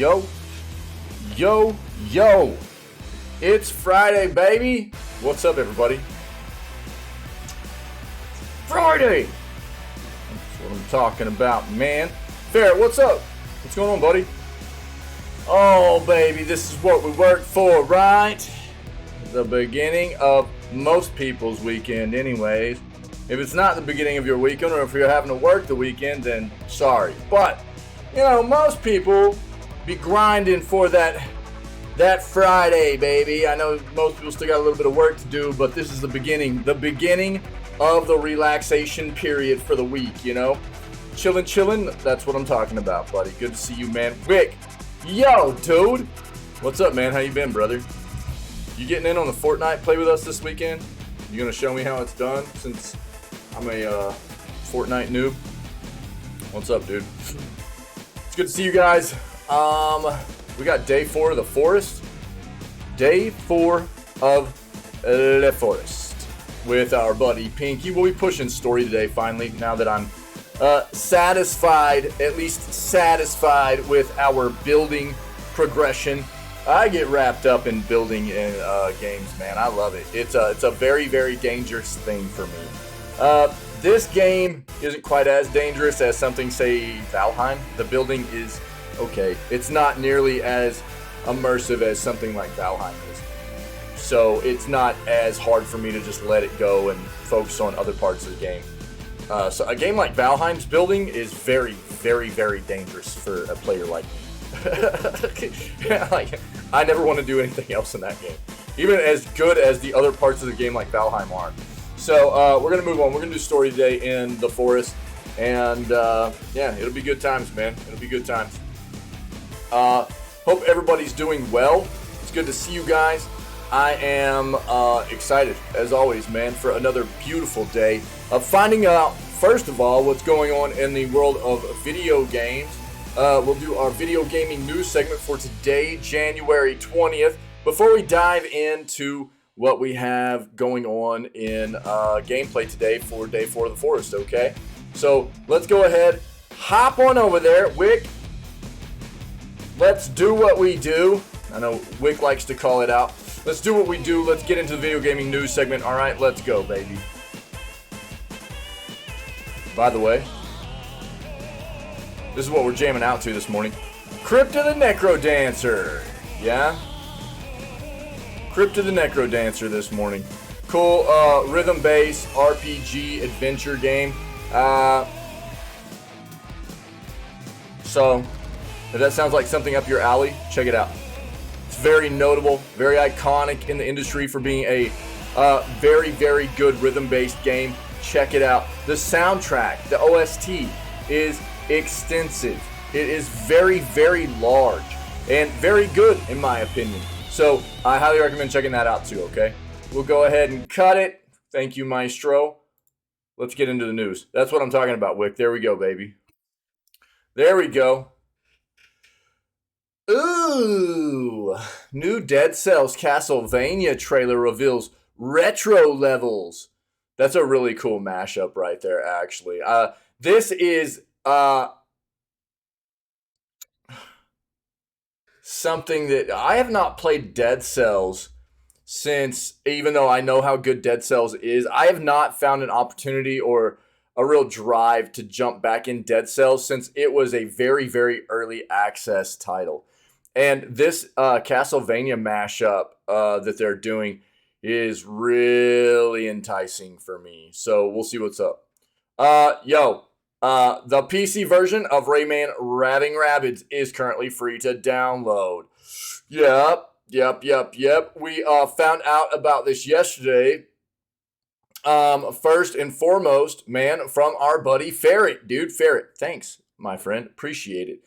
Yo, yo, yo. It's Friday, baby. What's up, everybody? Friday. That's what I'm talking about, man. Ferret, what's up? What's going on, buddy? Oh, baby, this is what we work for, right? The beginning of most people's weekend, anyways. If it's not the beginning of your weekend, or if you're having to work the weekend, then sorry. But, you know, most people be grinding for that Friday, baby. I know most people still got a little bit of work to do, but this is the beginning of the relaxation period for the week, you know? Chillin', that's what I'm talking about, buddy. Good to see you, man. Wick, yo, dude. What's up, man? How you been, brother? You getting in on the Fortnite play with us this weekend? You gonna show me how it's done, since I'm a Fortnite noob? What's up, dude? It's good to see you guys. We got day 4 of the forest. Day 4 of the forest with our buddy Pinky. We'll be pushing story today, finally, now that I'm at least satisfied with our building progression. I get wrapped up in building in games, man. I love it. It's a very, very dangerous thing for me. This game isn't quite as dangerous as something, say, Valheim. The building is okay. It's not nearly as immersive as something like Valheim is. So it's not as hard for me to just let it go and focus on other parts of the game. So a game like Valheim's building is very, very, very dangerous for a player like me. Like, I never want to do anything else in that game, even as good as the other parts of the game like Valheim are. So we're gonna move on. We're gonna do story today in the forest, and yeah, it'll be good times, man. It'll be good times. Hope everybody's doing well. It's good to see you guys. I am excited, as always, man, for another beautiful day of finding out, first of all, what's going on in the world of video games. We'll do our video gaming news segment for today, January 20th, before we dive into what we have going on in gameplay today for day 4 of the forest, okay? So let's go ahead, hop on over there. Wick, let's do what we do. I know Wick likes to call it out. Let's do what we do. Let's get into the video gaming news segment. All right, let's go, baby. By the way, this is what we're jamming out to this morning. Crypto the Necro Dancer. Yeah? Crypto the Necro Dancer this morning. Cool rhythm-based RPG adventure game. So, if that sounds like something up your alley, check it out. It's very notable, very iconic in the industry for being a very, very good rhythm-based game. Check it out. The soundtrack, the OST, is extensive. It is very, very large and very good, in my opinion. So I highly recommend checking that out too, okay? We'll go ahead and cut it. Thank you, Maestro. Let's get into the news. That's what I'm talking about, Wick. There we go, baby. There we go. Ooh, new Dead Cells Castlevania trailer reveals retro levels. That's a really cool mashup right there, actually. This is something that I have not played Dead Cells since, even though I know how good Dead Cells is, I have not found an opportunity or a real drive to jump back in Dead Cells since it was a very, very early access title. And this Castlevania mashup that they're doing is really enticing for me. So we'll see what's up. The PC version of Rayman Raving Rabbids is currently free to download. Yep. We found out about this yesterday. First and foremost, man, from our buddy Ferret. Dude, Ferret, thanks, my friend. Appreciate it.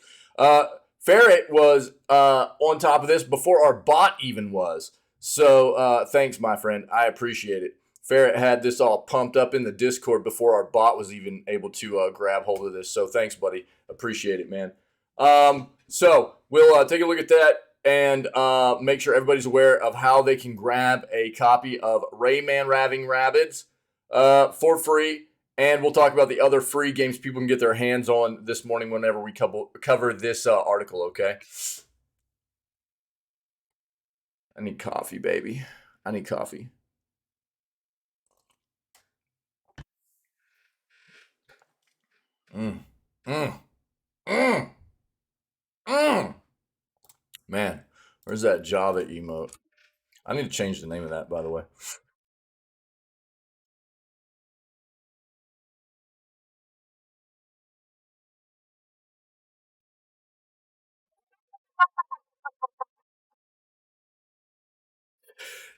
Ferret was on top of this before our bot even was. So thanks, my friend. I appreciate it. Ferret had this all pumped up in the Discord before our bot was even able to grab hold of this. So thanks, buddy. Appreciate it, man. So we'll take a look at that and make sure everybody's aware of how they can grab a copy of Rayman Raving Rabbids for free And we'll talk about the other free games people can get their hands on this morning whenever we cover this article, okay? I need coffee, baby. I need coffee. Mm. Mm. Mm. Mm. Man, where's that Java emote? I need to change the name of that, by the way.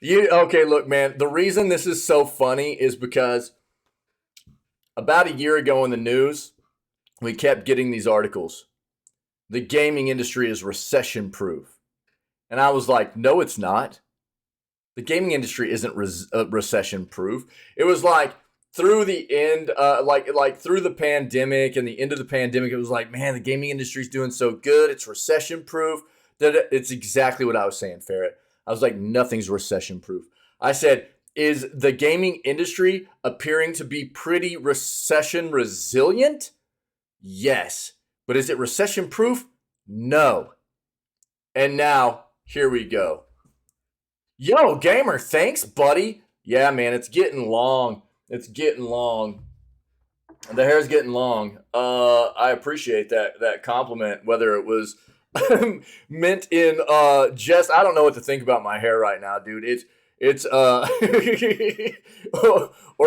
You okay? Look, man. The reason this is so funny is because about a year ago in the news, we kept getting these articles. The gaming industry is recession proof, and I was like, no, it's not. The gaming industry isn't recession proof. It was like through the end, like through the pandemic and the end of the pandemic, it was like, man, the gaming industry is doing so good. It's recession proof. That it's exactly what I was saying, Ferret. I was like, nothing's recession proof. I said, is the gaming industry appearing to be pretty recession resilient? Yes. But is it recession proof? No. And now, here we go. Yo, gamer, thanks, buddy. Yeah, man, it's getting long. It's getting long. The hair's getting long. I appreciate that compliment. Whether it was meant in jest, I don't know what to think about my hair right now, dude. It's or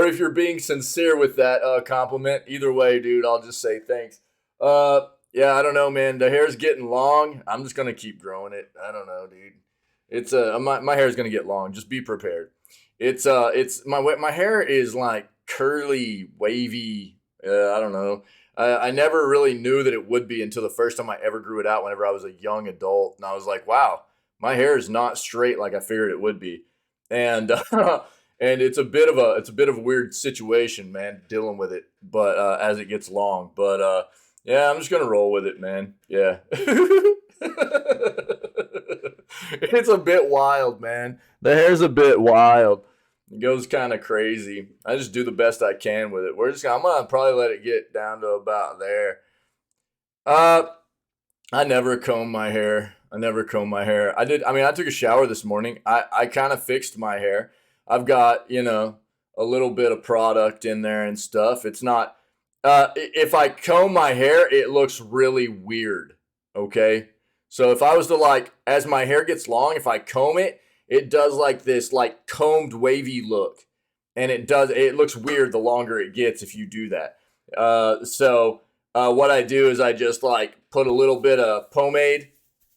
if you're being sincere with that compliment, either way, dude, I'll just say thanks. Yeah, I don't know, man. The hair's getting long. I'm just gonna keep growing it. I don't know, dude. It's my hair is gonna get long. Just be prepared. It's my hair is like curly, wavy. I don't know. I never really knew that it would be until the first time I ever grew it out. Whenever I was a young adult, and I was like, wow, my hair is not straight like I figured it would be, and and it's a bit of a weird situation, man, dealing with it. But as it gets long, but yeah, I'm just gonna roll with it, man. Yeah. It's a bit wild, man. The hair's a bit wild. It goes kind of crazy. I just do the best I can with it. I'm gonna probably let it get down to about there. Uh, I never comb my hair. I never comb my hair. I did. I mean, I took a shower this morning. I kind of fixed my hair. I've got a little bit of product in there and stuff. It's not. If I comb my hair, it looks really weird. Okay. So if I was to like, as my hair gets long, if I comb it, it does like this like combed wavy look, and it looks weird the longer it gets if you do that. So what I do is I just like put a little bit of pomade,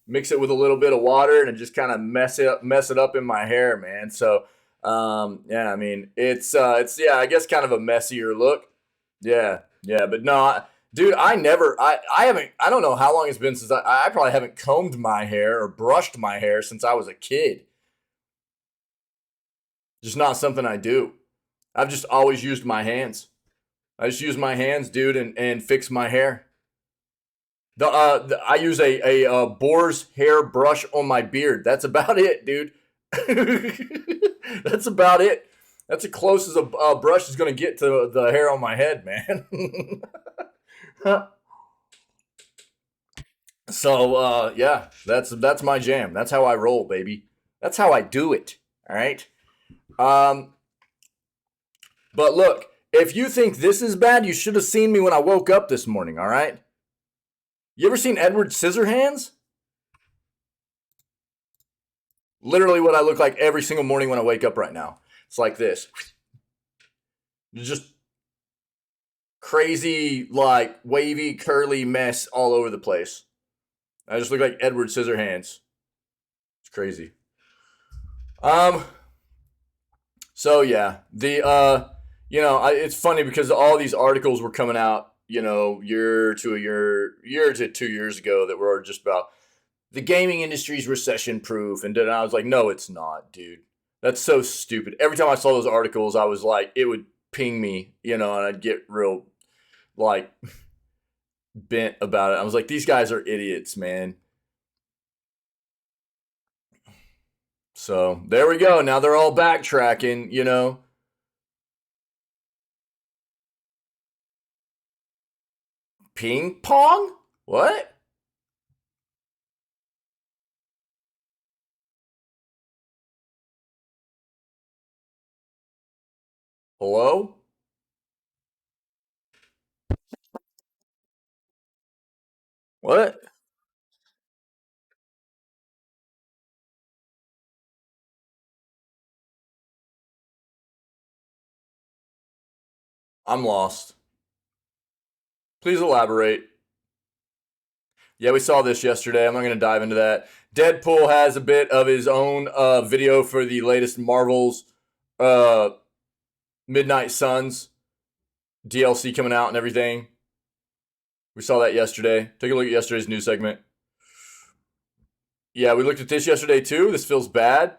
mix it with a little bit of water, and just kind of mess it up in my hair, man. So yeah, I mean it's yeah, I guess kind of a messier look. Yeah, yeah, but no, dude, I haven't, I don't know how long it's been since I probably haven't combed my hair or brushed my hair since I was a kid. Just not something I do. I've just always used my hands. I just use my hands, dude, and fix my hair. I use a boar's hair brush on my beard. That's about it, dude. That's about it. That's as close as a brush is gonna get to the hair on my head, man. So yeah, that's my jam. That's how I roll, baby. That's how I do it. All right. Um, but look, if you think this is bad, you should have seen me when I woke up this morning. All right. You ever seen Edward Scissorhands? Literally, what I look like every single morning when I wake up right now. It's like this. Just crazy, like wavy, curly mess all over the place. I just look like Edward Scissorhands. It's crazy. Um, So yeah, it's funny because all these articles were coming out, year to 2 years ago that were just about the gaming industry's recession proof, and then I was like, no, it's not, dude. That's so stupid. Every time I saw those articles, I was like, it would ping me, and I'd get real like bent about it. I was like, these guys are idiots, man. So there we go. Now they're all backtracking, Ping pong? What? Hello? What? I'm lost. Please elaborate. Yeah, we saw this yesterday. I'm not going to dive into that. Deadpool has a bit of his own video for the latest Marvel's uh, Midnight Suns DLC coming out and everything. We saw that yesterday. Take a look at yesterday's news segment. Yeah, we looked at this yesterday too. This feels bad.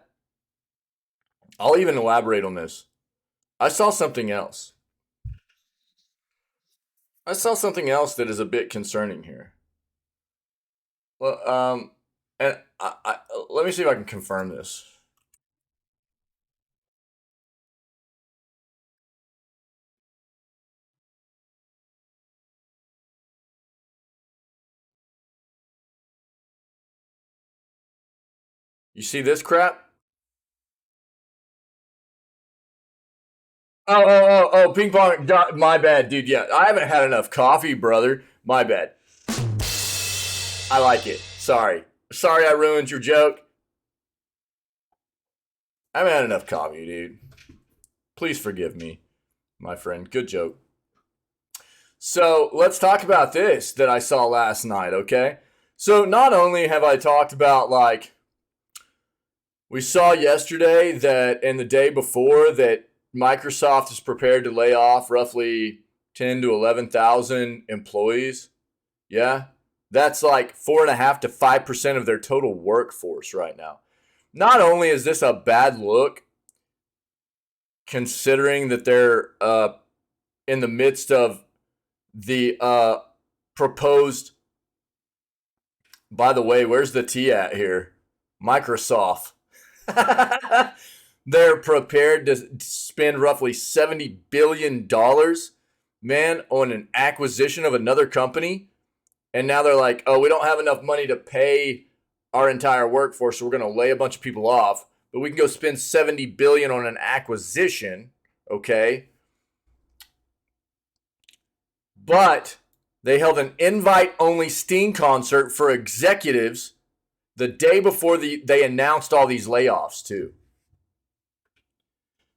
I'll even elaborate on this. I saw something else. I saw something else that is a bit concerning here. Well, and let me see if I can confirm this. You see this crap? Oh, ping pong. God, my bad, dude. Yeah, I haven't had enough coffee, brother. My bad. I like it. Sorry. Sorry I ruined your joke. I haven't had enough coffee, dude. Please forgive me, my friend. Good joke. So let's talk about this that I saw last night, okay? So not only have I talked about, like, we saw yesterday that and the day before that Microsoft is prepared to lay off roughly 10 to 11,000 employees. Yeah. That's like 4.5 to 5% of their total workforce right now. Not only is this a bad look, considering that they're in the midst of the proposed, by the way, where's the T at here? Microsoft. They're prepared to spend roughly $70 billion, man, on an acquisition of another company. And now they're like, oh, we don't have enough money to pay our entire workforce, so we're going to lay a bunch of people off. But we can go spend $70 billion on an acquisition, okay? But they held an invite-only Steam concert for executives the day before they announced all these layoffs, too.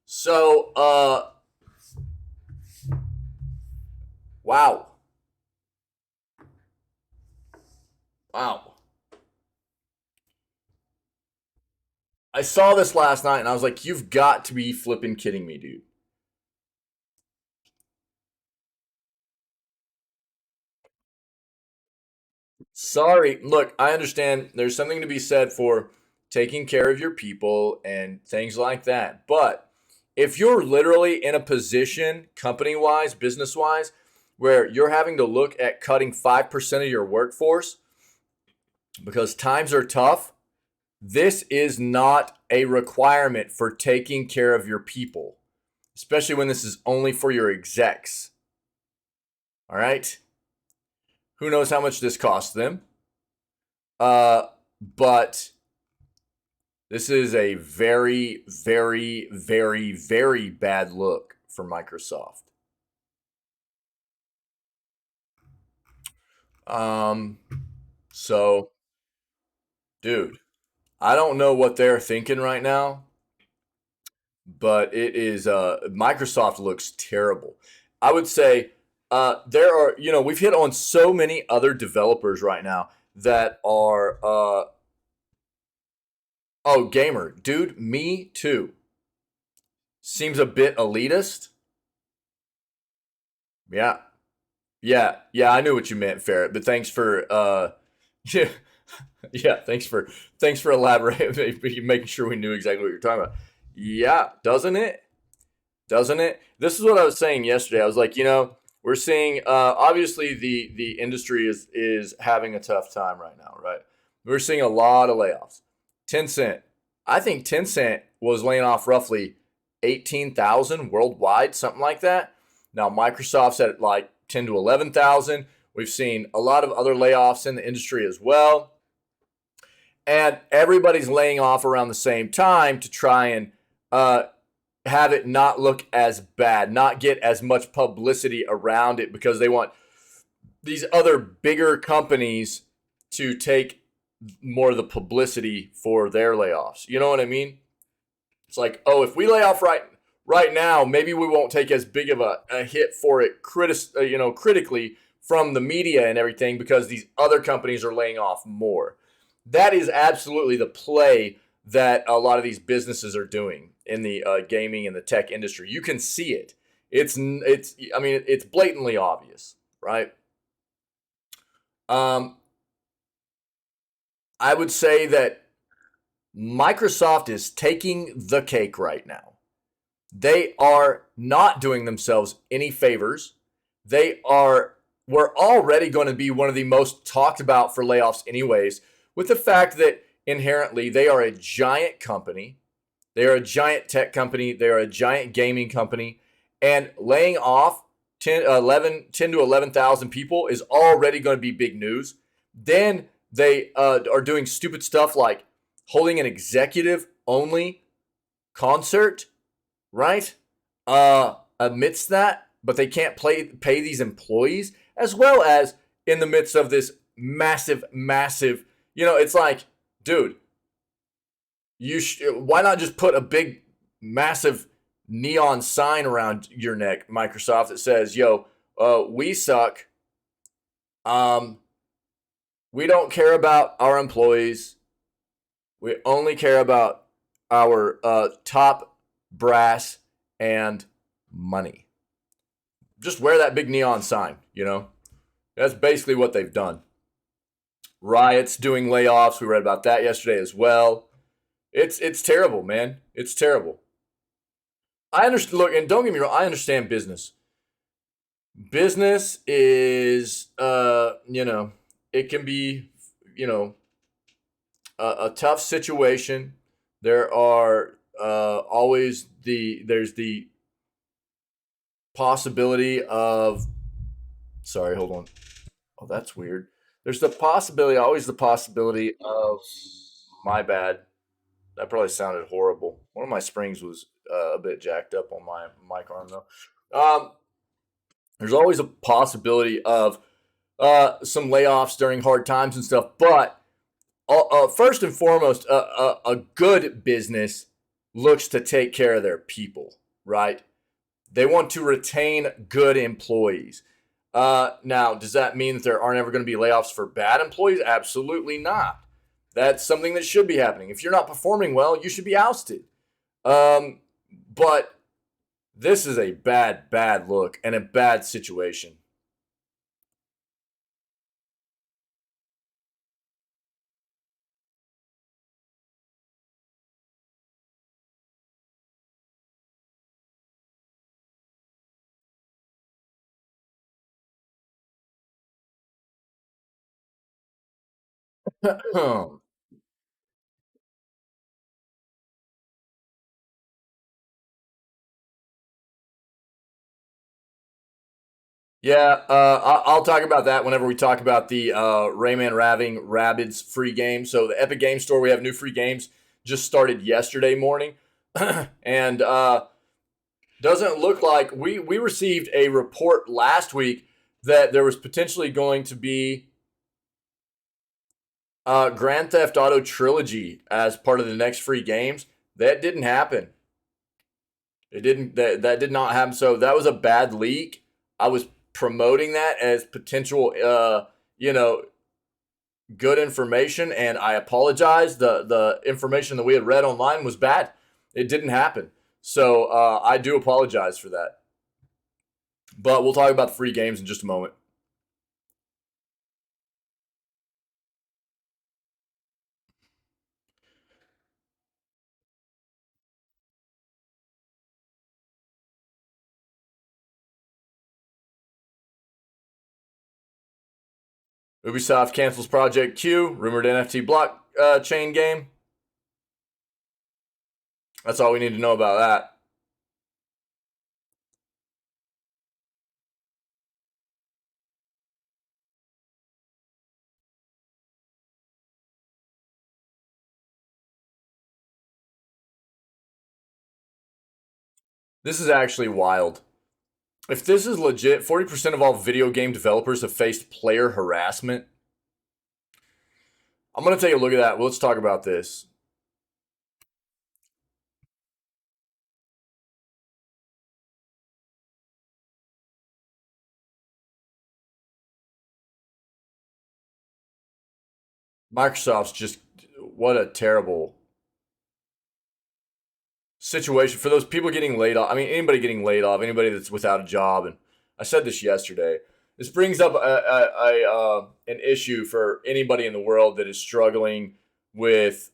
So, wow. Wow. I saw this last night and I was like, you've got to be flipping kidding me, dude. Sorry. Look, I understand there's something to be said for taking care of your people and things like that. But if you're literally in a position, company wise, business wise, where you're having to look at cutting 5% of your workforce because times are tough, this is not a requirement for taking care of your people, especially when this is only for your execs. All right? Who knows how much this costs them? But this is a very, very, very, very bad look for Microsoft. So, dude, I don't know what they're thinking right now, but it is Microsoft looks terrible. I would say there are, we've hit on so many other developers right now that are oh, gamer, dude, me too. Seems a bit elitist. Yeah. Yeah, I knew what you meant, Ferret, but thanks for yeah, yeah, thanks for elaborating, making sure we knew exactly what you're talking about. Yeah, doesn't it? Doesn't it? This is what I was saying yesterday. I was like, we're seeing obviously the industry is having a tough time right now, right? We're seeing a lot of layoffs. Tencent, I think Tencent was laying off roughly 18,000 worldwide, something like that. Now Microsoft's at like 10 to 11,000. We've seen a lot of other layoffs in the industry as well. And everybody's laying off around the same time to try and have it not look as bad, not get as much publicity around it, because they want these other bigger companies to take more of the publicity for their layoffs. You know what I mean? It's like, oh, if we lay off right now, maybe we won't take as big of a hit for it critically from the media and everything, because these other companies are laying off more. That is absolutely the play that a lot of these businesses are doing in the gaming and the tech industry. You can see it. It's blatantly obvious, right? I would say that Microsoft is taking the cake right now. They are not doing themselves any favors. We're already going to be one of the most talked about for layoffs anyways, with the fact that inherently they are a giant company. They are a giant tech company. They are a giant gaming company. And laying off 10 to 11,000 people is already going to be big news. Then they are doing stupid stuff like holding an executive-only concert, right? Amidst that, but they can't pay these employees, as well as in the midst of this massive, it's like, dude, why not just put a big, massive neon sign around your neck, Microsoft, that says, yo, we suck. We don't care about our employees. We only care about our top brass and money. Just wear that big neon sign, That's basically what they've done. Riots, doing layoffs. We read about that yesterday as well. It's terrible, man. It's terrible. I understand. Look, and don't get me wrong, I understand business. Business is, it can be, a tough situation. There are there's the possibility of, sorry, hold on. Oh, that's weird. There's always the possibility of, my bad. That probably sounded horrible. One of my springs was a bit jacked up on my mic arm, though. There's always a possibility of some layoffs during hard times and stuff. But first and foremost, a good business looks to take care of their people, right? They want to retain good employees. Now, does that mean that there aren't ever going to be layoffs for bad employees? Absolutely not. That's something that should be happening. If you're not performing well, you should be ousted. But this is a bad look and a bad situation. Yeah, I'll talk about that whenever we talk about the Rayman Rabbids free game. So the Epic Game Store, we have new free games, just started yesterday morning. And doesn't look like, we received a report last week that there was potentially going to be Grand Theft Auto Trilogy as part of the next free games. That didn't happen. It didn't. That did not happen. So that was a bad leak. I was promoting that as potential, good information, and I apologize. The information that we had read online was bad. It didn't happen. So I do apologize for that. But we'll talk about the free games in just a moment. Ubisoft cancels Project Q, rumored NFT blockchain game. That's all we need to know about that. This is actually wild. If this is legit, 40% of all video game developers have faced player harassment. I'm going to take a look at that. Let's talk about this. Microsoft's just, what a terrible situation for those people getting laid off. I mean, anybody getting laid off, anybody that's without a job. And I said this yesterday. This brings up an issue for anybody in the world that is struggling with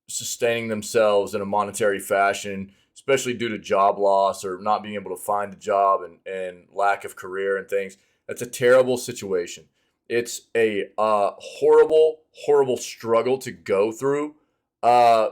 sustaining themselves in a monetary fashion, especially due to job loss or not being able to find a job and lack of career and things. That's a terrible situation. It's a horrible, horrible struggle to go through. Uh,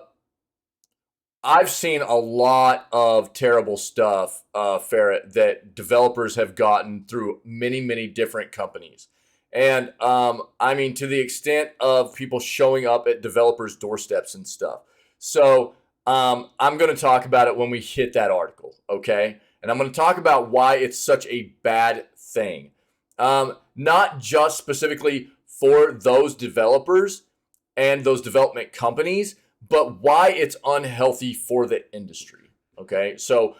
I've seen a lot of terrible stuff, Ferret, that developers have gotten through many, many different companies. And I mean, to the extent of people showing up at developers' doorsteps and stuff. So I'm going to talk about it when we hit that article, okay? And I'm going to talk about why it's such a bad thing. Not just specifically for those developers and those development companies, but why it's unhealthy for the industry. Okay, so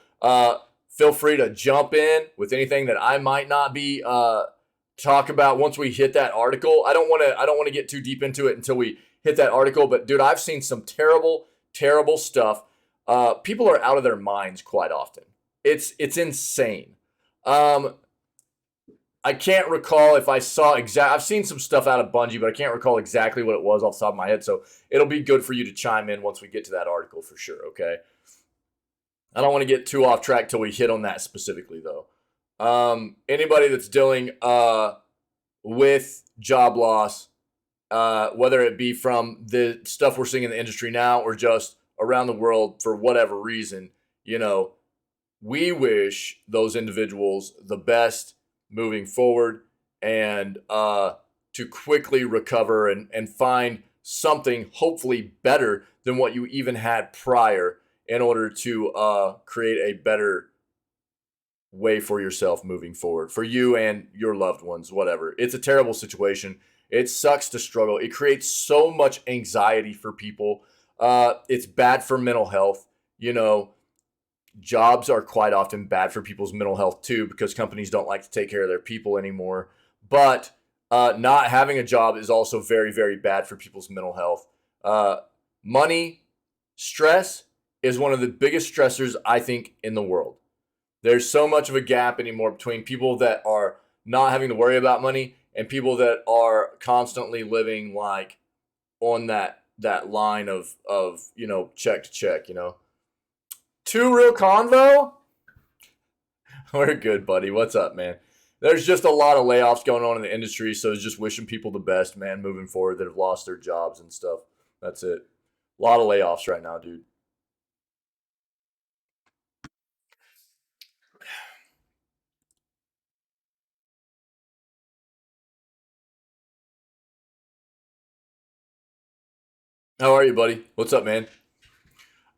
feel free to jump in with anything that I might not be talk about once we hit that article. I don't want to get too deep into it until we hit that article. But dude, I've seen some terrible, terrible stuff. People are out of their minds quite often. It's insane. I can't recall if I saw I've seen some stuff out of Bungie, but I can't recall exactly what it was off the top of my head. So it'll be good for you to chime in once we get to that article for sure. Okay. I don't want to get too off track till we hit on that specifically though. Anybody that's dealing with job loss, whether it be from the stuff we're seeing in the industry now or just around the world for whatever reason, we wish those individuals the best moving forward and to quickly recover and find something hopefully better than what you even had prior in order to create a better way for yourself moving forward, for you and your loved ones, whatever. It's a terrible situation. It sucks to struggle. It creates so much anxiety for people. It's bad for mental health. Jobs are quite often bad for people's mental health too, because companies don't like to take care of their people anymore. But not having a job is also very, very bad for people's mental health. Money, stress is one of the biggest stressors, I think, in the world. There's so much of a gap anymore between people that are not having to worry about money and people that are constantly living like on that line of check to check, Two real convo? We're good, buddy. What's up, man? There's just a lot of layoffs going on in the industry, so it's just wishing people the best, man, moving forward that have lost their jobs and stuff. That's it. A lot of layoffs right now, dude. How are you, buddy? What's up, man?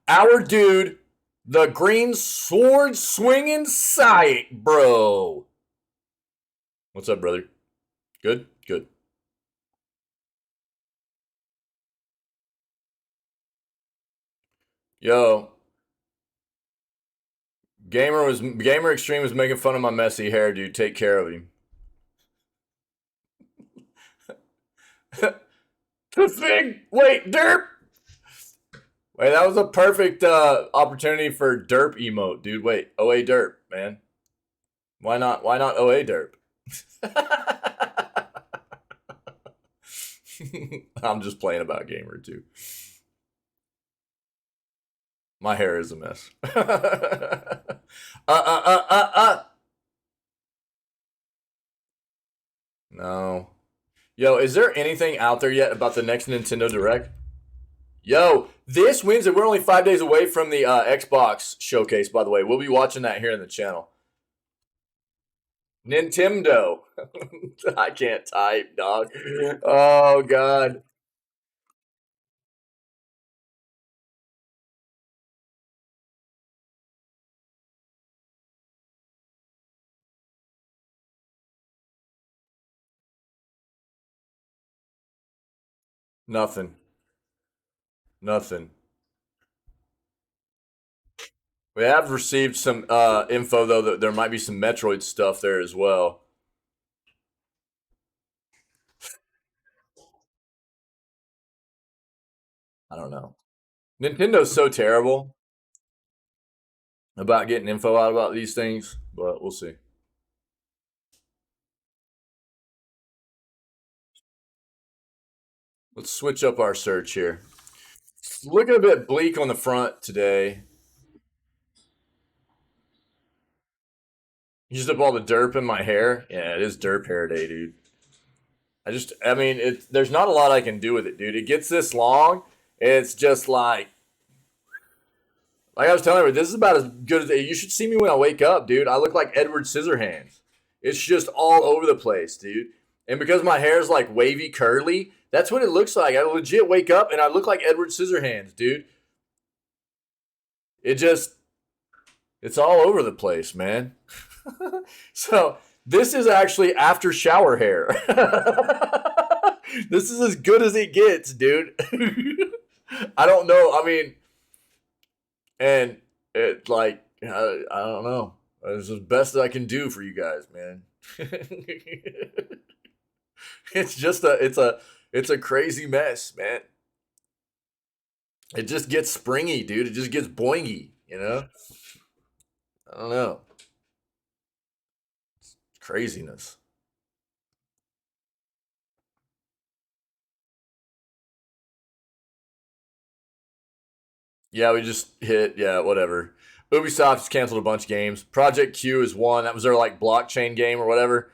Our dude, the green sword swinging sight, bro. What's up, brother? Good? Good. Yo, Gamer Extreme was making fun of my messy hair, dude. Take care of him. The thing. Wait, derp. Wait, that was a perfect opportunity for derp emote, dude. Wait, OA derp, man. Why not? Why not OA derp? I'm just playing about gamer too. My hair is a mess. No. Yo, is there anything out there yet about the next Nintendo Direct? Yo, this Wednesday, we're only 5 days away from the Xbox showcase, by the way. We'll be watching that here in the channel. Nintendo. I can't type, dog. Oh, God. Nothing. Nothing. We have received some info though that there might be some Metroid stuff there as well. I don't know. Nintendo's so terrible about getting info out about these things, but we'll see. Let's switch up our search here. Looking a bit bleak on the front today. Used up all the derp in my hair. Yeah, it is derp hair day, dude. I mean, there's not a lot I can do with it, dude. It gets this long. It's just like I was telling you, this is about as good as you should see me when I wake up, dude. I look like Edward Scissorhands. It's just all over the place, dude. And because my hair is like wavy curly, that's what it looks like. I legit wake up and I look like Edward Scissorhands, dude. It just, it's all over the place, man. So this is actually after shower hair. This is as good as it gets, dude. I don't know. I mean, and it like I don't know. It's the best that I can do for you guys, man. It's just it's a crazy mess, man. It just gets springy, dude. It just gets boingy, you know? I don't know. It's craziness. Yeah, we just hit, yeah, whatever. Ubisoft just canceled a bunch of games. Project Q is one. That was their like blockchain game or whatever.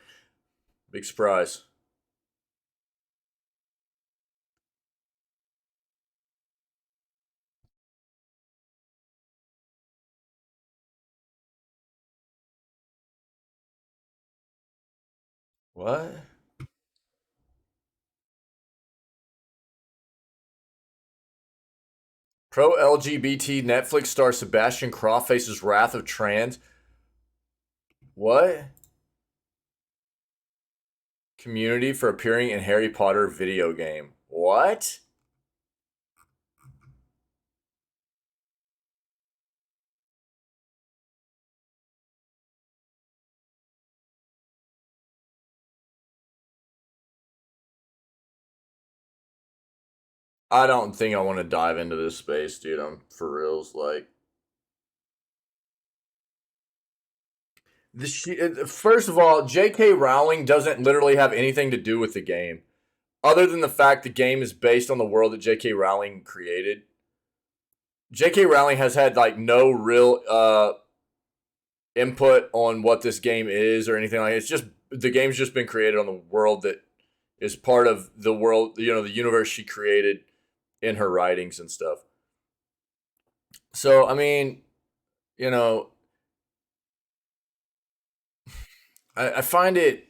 Big surprise. What? Pro LGBT Netflix star Sebastian Croft faces wrath of trans. What? Community for appearing in Harry Potter video game. What? I don't think I want to dive into this space, dude. I'm for reals. Like, first of all, J.K. Rowling doesn't literally have anything to do with the game, other than the fact the game is based on the world that J.K. Rowling created. J.K. Rowling has had like no real input on what this game is or anything like. It's just the game's just been created on the world that is part of the world, you know, the universe she created in her writings and stuff. So I mean, you know, I find it.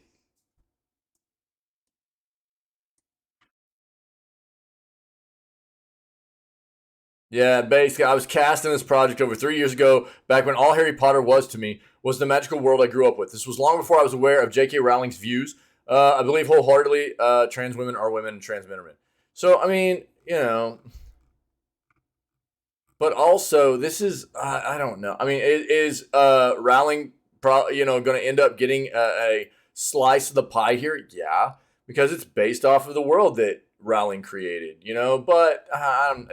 Yeah, basically, I was cast in this project over 3 years ago, back when all Harry Potter was to me was the magical world I grew up with. This was long before I was aware of J.K. Rowling's views. I believe wholeheartedly trans women are women and trans men are men. So, I mean, you know, but also this is, I don't know. I mean, is Rowling, going to end up getting a slice of the pie here? Yeah, because it's based off of the world that Rowling created, you know, but,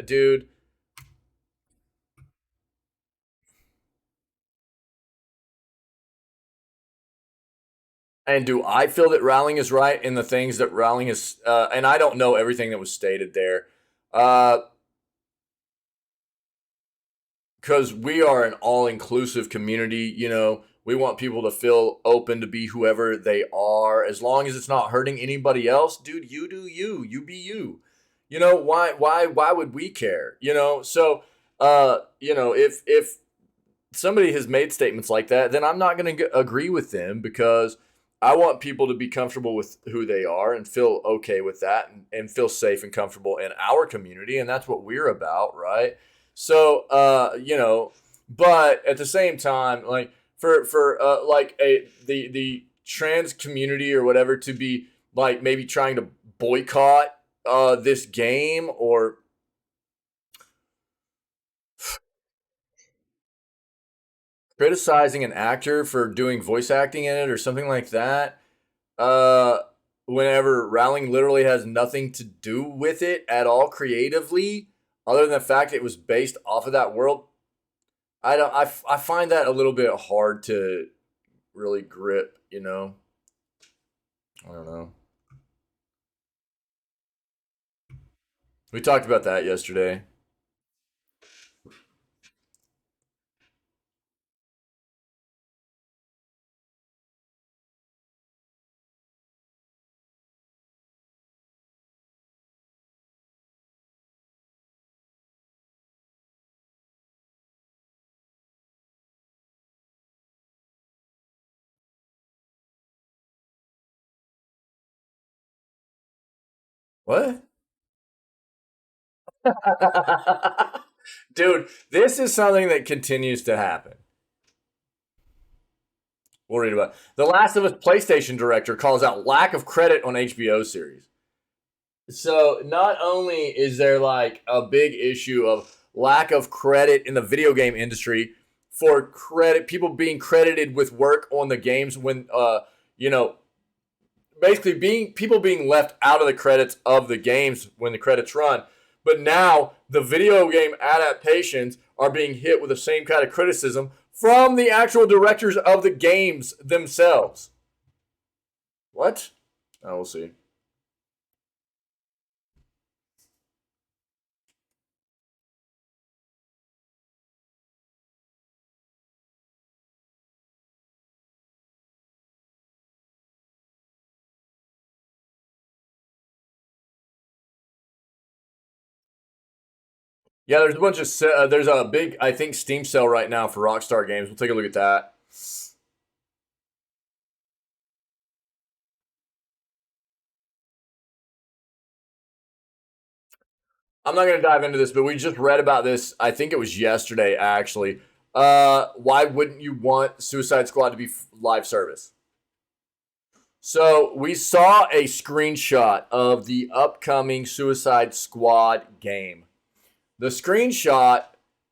dude. And do I feel that Rowling is right in the things that Rowling is? And I don't know everything that was stated there, because we are an all-inclusive community. You know, we want people to feel open to be whoever they are, as long as it's not hurting anybody else. Dude, you do you. You be you. You know why would we care? You know, so if somebody has made statements like that, then I'm not going to agree with them because I want people to be comfortable with who they are and feel okay with that and feel safe and comfortable in our community. And that's what we're about, right? So, but at the same time, like for like the trans community or whatever to be like maybe trying to boycott this game or criticizing an actor for doing voice acting in it or something like that, uh, whenever Rowling literally has nothing to do with it at all creatively, other than the fact it was based off of that world. I don't. I find that a little bit hard to really grip. You know. I don't know. We talked about that yesterday. What? Dude, this is something that continues to happen. We'll read about it. The Last of Us PlayStation director calls out lack of credit on HBO series. So not only is there like a big issue of lack of credit in the video game industry for credit people being credited with work on the games when you know basically being people being left out of the credits of the games when the credits run, but now the video game adaptations are being hit with the same kind of criticism from the actual directors of the games themselves. What? Oh, we'll see. Yeah, there's a bunch of there's a big I think Steam sale right now for Rockstar games. We'll take a look at that. I'm not going to dive into this, but we just read about this. I think it was yesterday actually. Why wouldn't you want Suicide Squad to be live service? So we saw a screenshot of the upcoming Suicide Squad game. The screenshot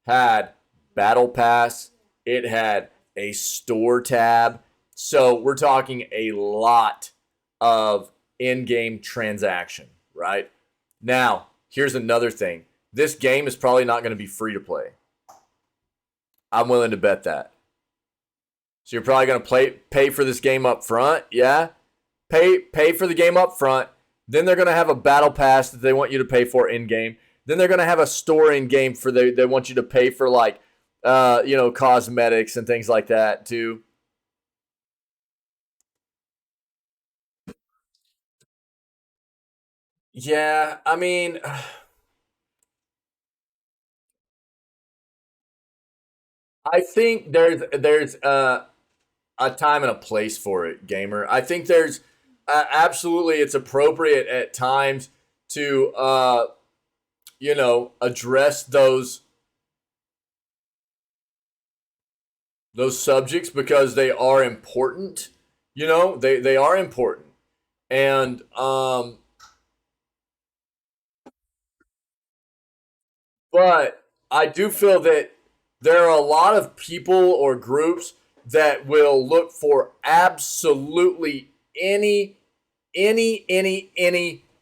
had Battle Pass, it had a store tab. So we're talking a lot of in game transaction, right? Now, here's another thing this game is probably not going to be free to play. I'm willing to bet that. So you're probably going to pay for this game up front, yeah? Pay for the game up front. Then they're going to have a battle pass that they want you to pay for in game. Then they're going to have a store in game for they want you to pay for like cosmetics and things like that too. Yeah, I mean, I think there's a time and a place for it, gamer. I think there's absolutely it's appropriate at times to address those subjects because they are important. They are important, and but I do feel that there are a lot of people or groups that will look for absolutely any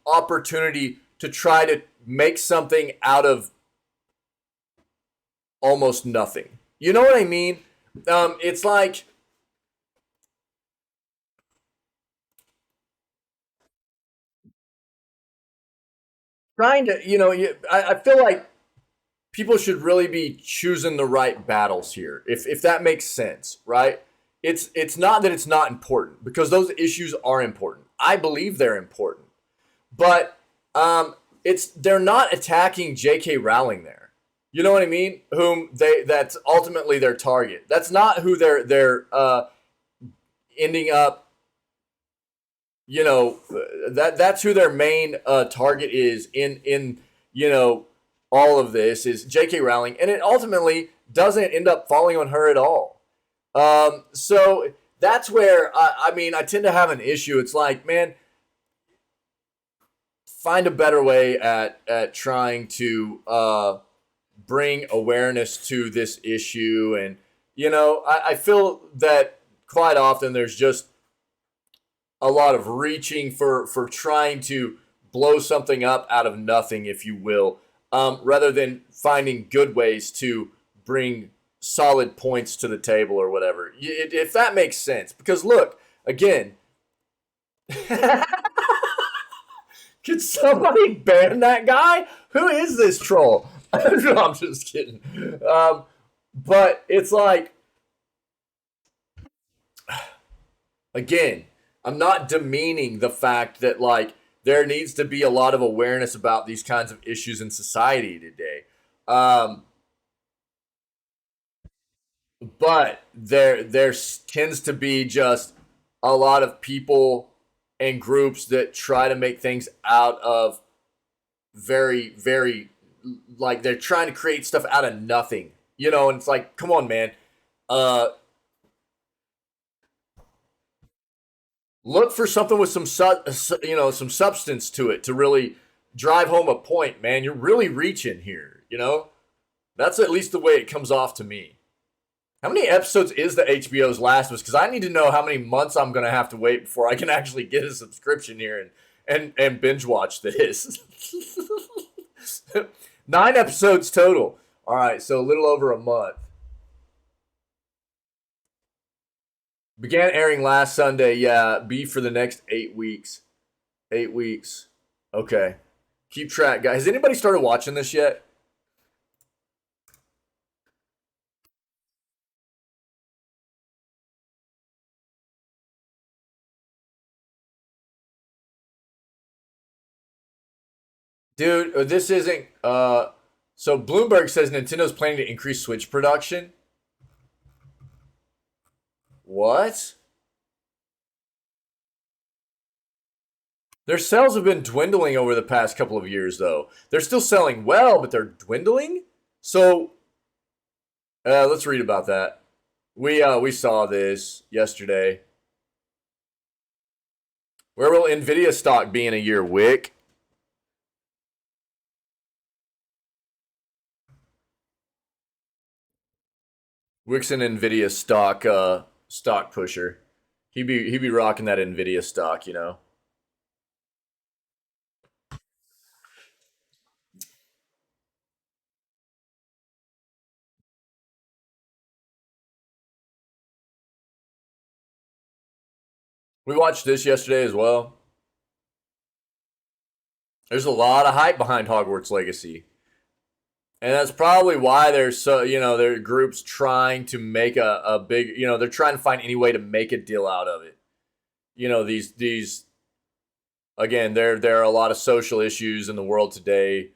opportunity to try to make something out of almost nothing. You know what I mean? It's like trying to, I feel like people should really be choosing the right battles here, if that makes sense, right? It's not that it's not important because those issues are important. I believe they're important, but it's they're not attacking J.K. Rowling there. You know what I mean? Whom that's ultimately their target. That's not who they're ending up. That's who their main target is in all of this is J.K. Rowling, and it ultimately doesn't end up falling on her at all. So that's where I mean I tend to have an issue. It's like, man, find a better way at trying to bring awareness to this issue. And I feel that quite often there's just a lot of reaching for trying to blow something up out of nothing, if you will, rather than finding good ways to bring solid points to the table or whatever. If that makes sense. Because look, again, can somebody ban that guy? Who is this troll? No, I'm just kidding. But it's like, again, I'm not demeaning the fact that like there needs to be a lot of awareness about these kinds of issues in society today. But there tends to be just a lot of people and groups that try to make things out of very like they're trying to create stuff out of nothing, and it's like, come on, man. uh Look for something with some some substance to it to really drive home a point, man. You're really reaching here. That's at least the way it comes off to me. How many episodes is the HBO's Last of Us? Because I need to know how many months I'm going to have to wait before I can actually get a subscription here and binge watch this. 9 episodes total. All right, so a little over a month. Began airing last Sunday. Yeah, be for the next 8 weeks. 8 weeks. Okay. Keep track, guys. Has anybody started watching this yet? Dude, this isn't so Bloomberg says Nintendo's planning to increase Switch production. What? Their sales have been dwindling over the past couple of years, though. They're still selling well, but they're dwindling. So, let's read about that. We saw this yesterday. Where will Nvidia stock be in a year, Wick? Wick's an Nvidia stock pusher. He be rocking that Nvidia stock. We watched this yesterday as well. There's a lot of hype behind Hogwarts Legacy. And that's probably why there's there are groups trying to make a big, they're trying to find any way to make a deal out of it. These again, there are a lot of social issues in the world today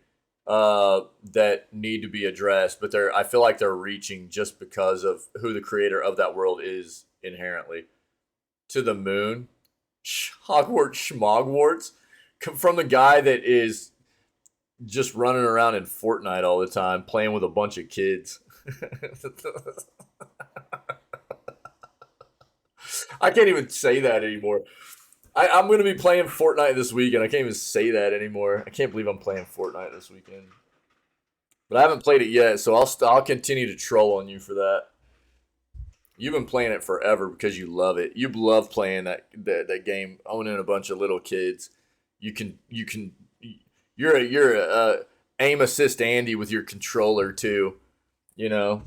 that need to be addressed, but I feel like they're reaching just because of who the creator of that world is inherently. To the moon, Hogwarts Schmogwarts, from the guy that is just running around in Fortnite all the time, playing with a bunch of kids. I can't even say that anymore. I'm going to be playing Fortnite this weekend. I can't even say that anymore. I can't believe I'm playing Fortnite this weekend. But I haven't played it yet, so I'll continue to troll on you for that. You've been playing it forever because you love it. You love playing that game, owning a bunch of little kids. You're a aim assist Andy with your controller too. I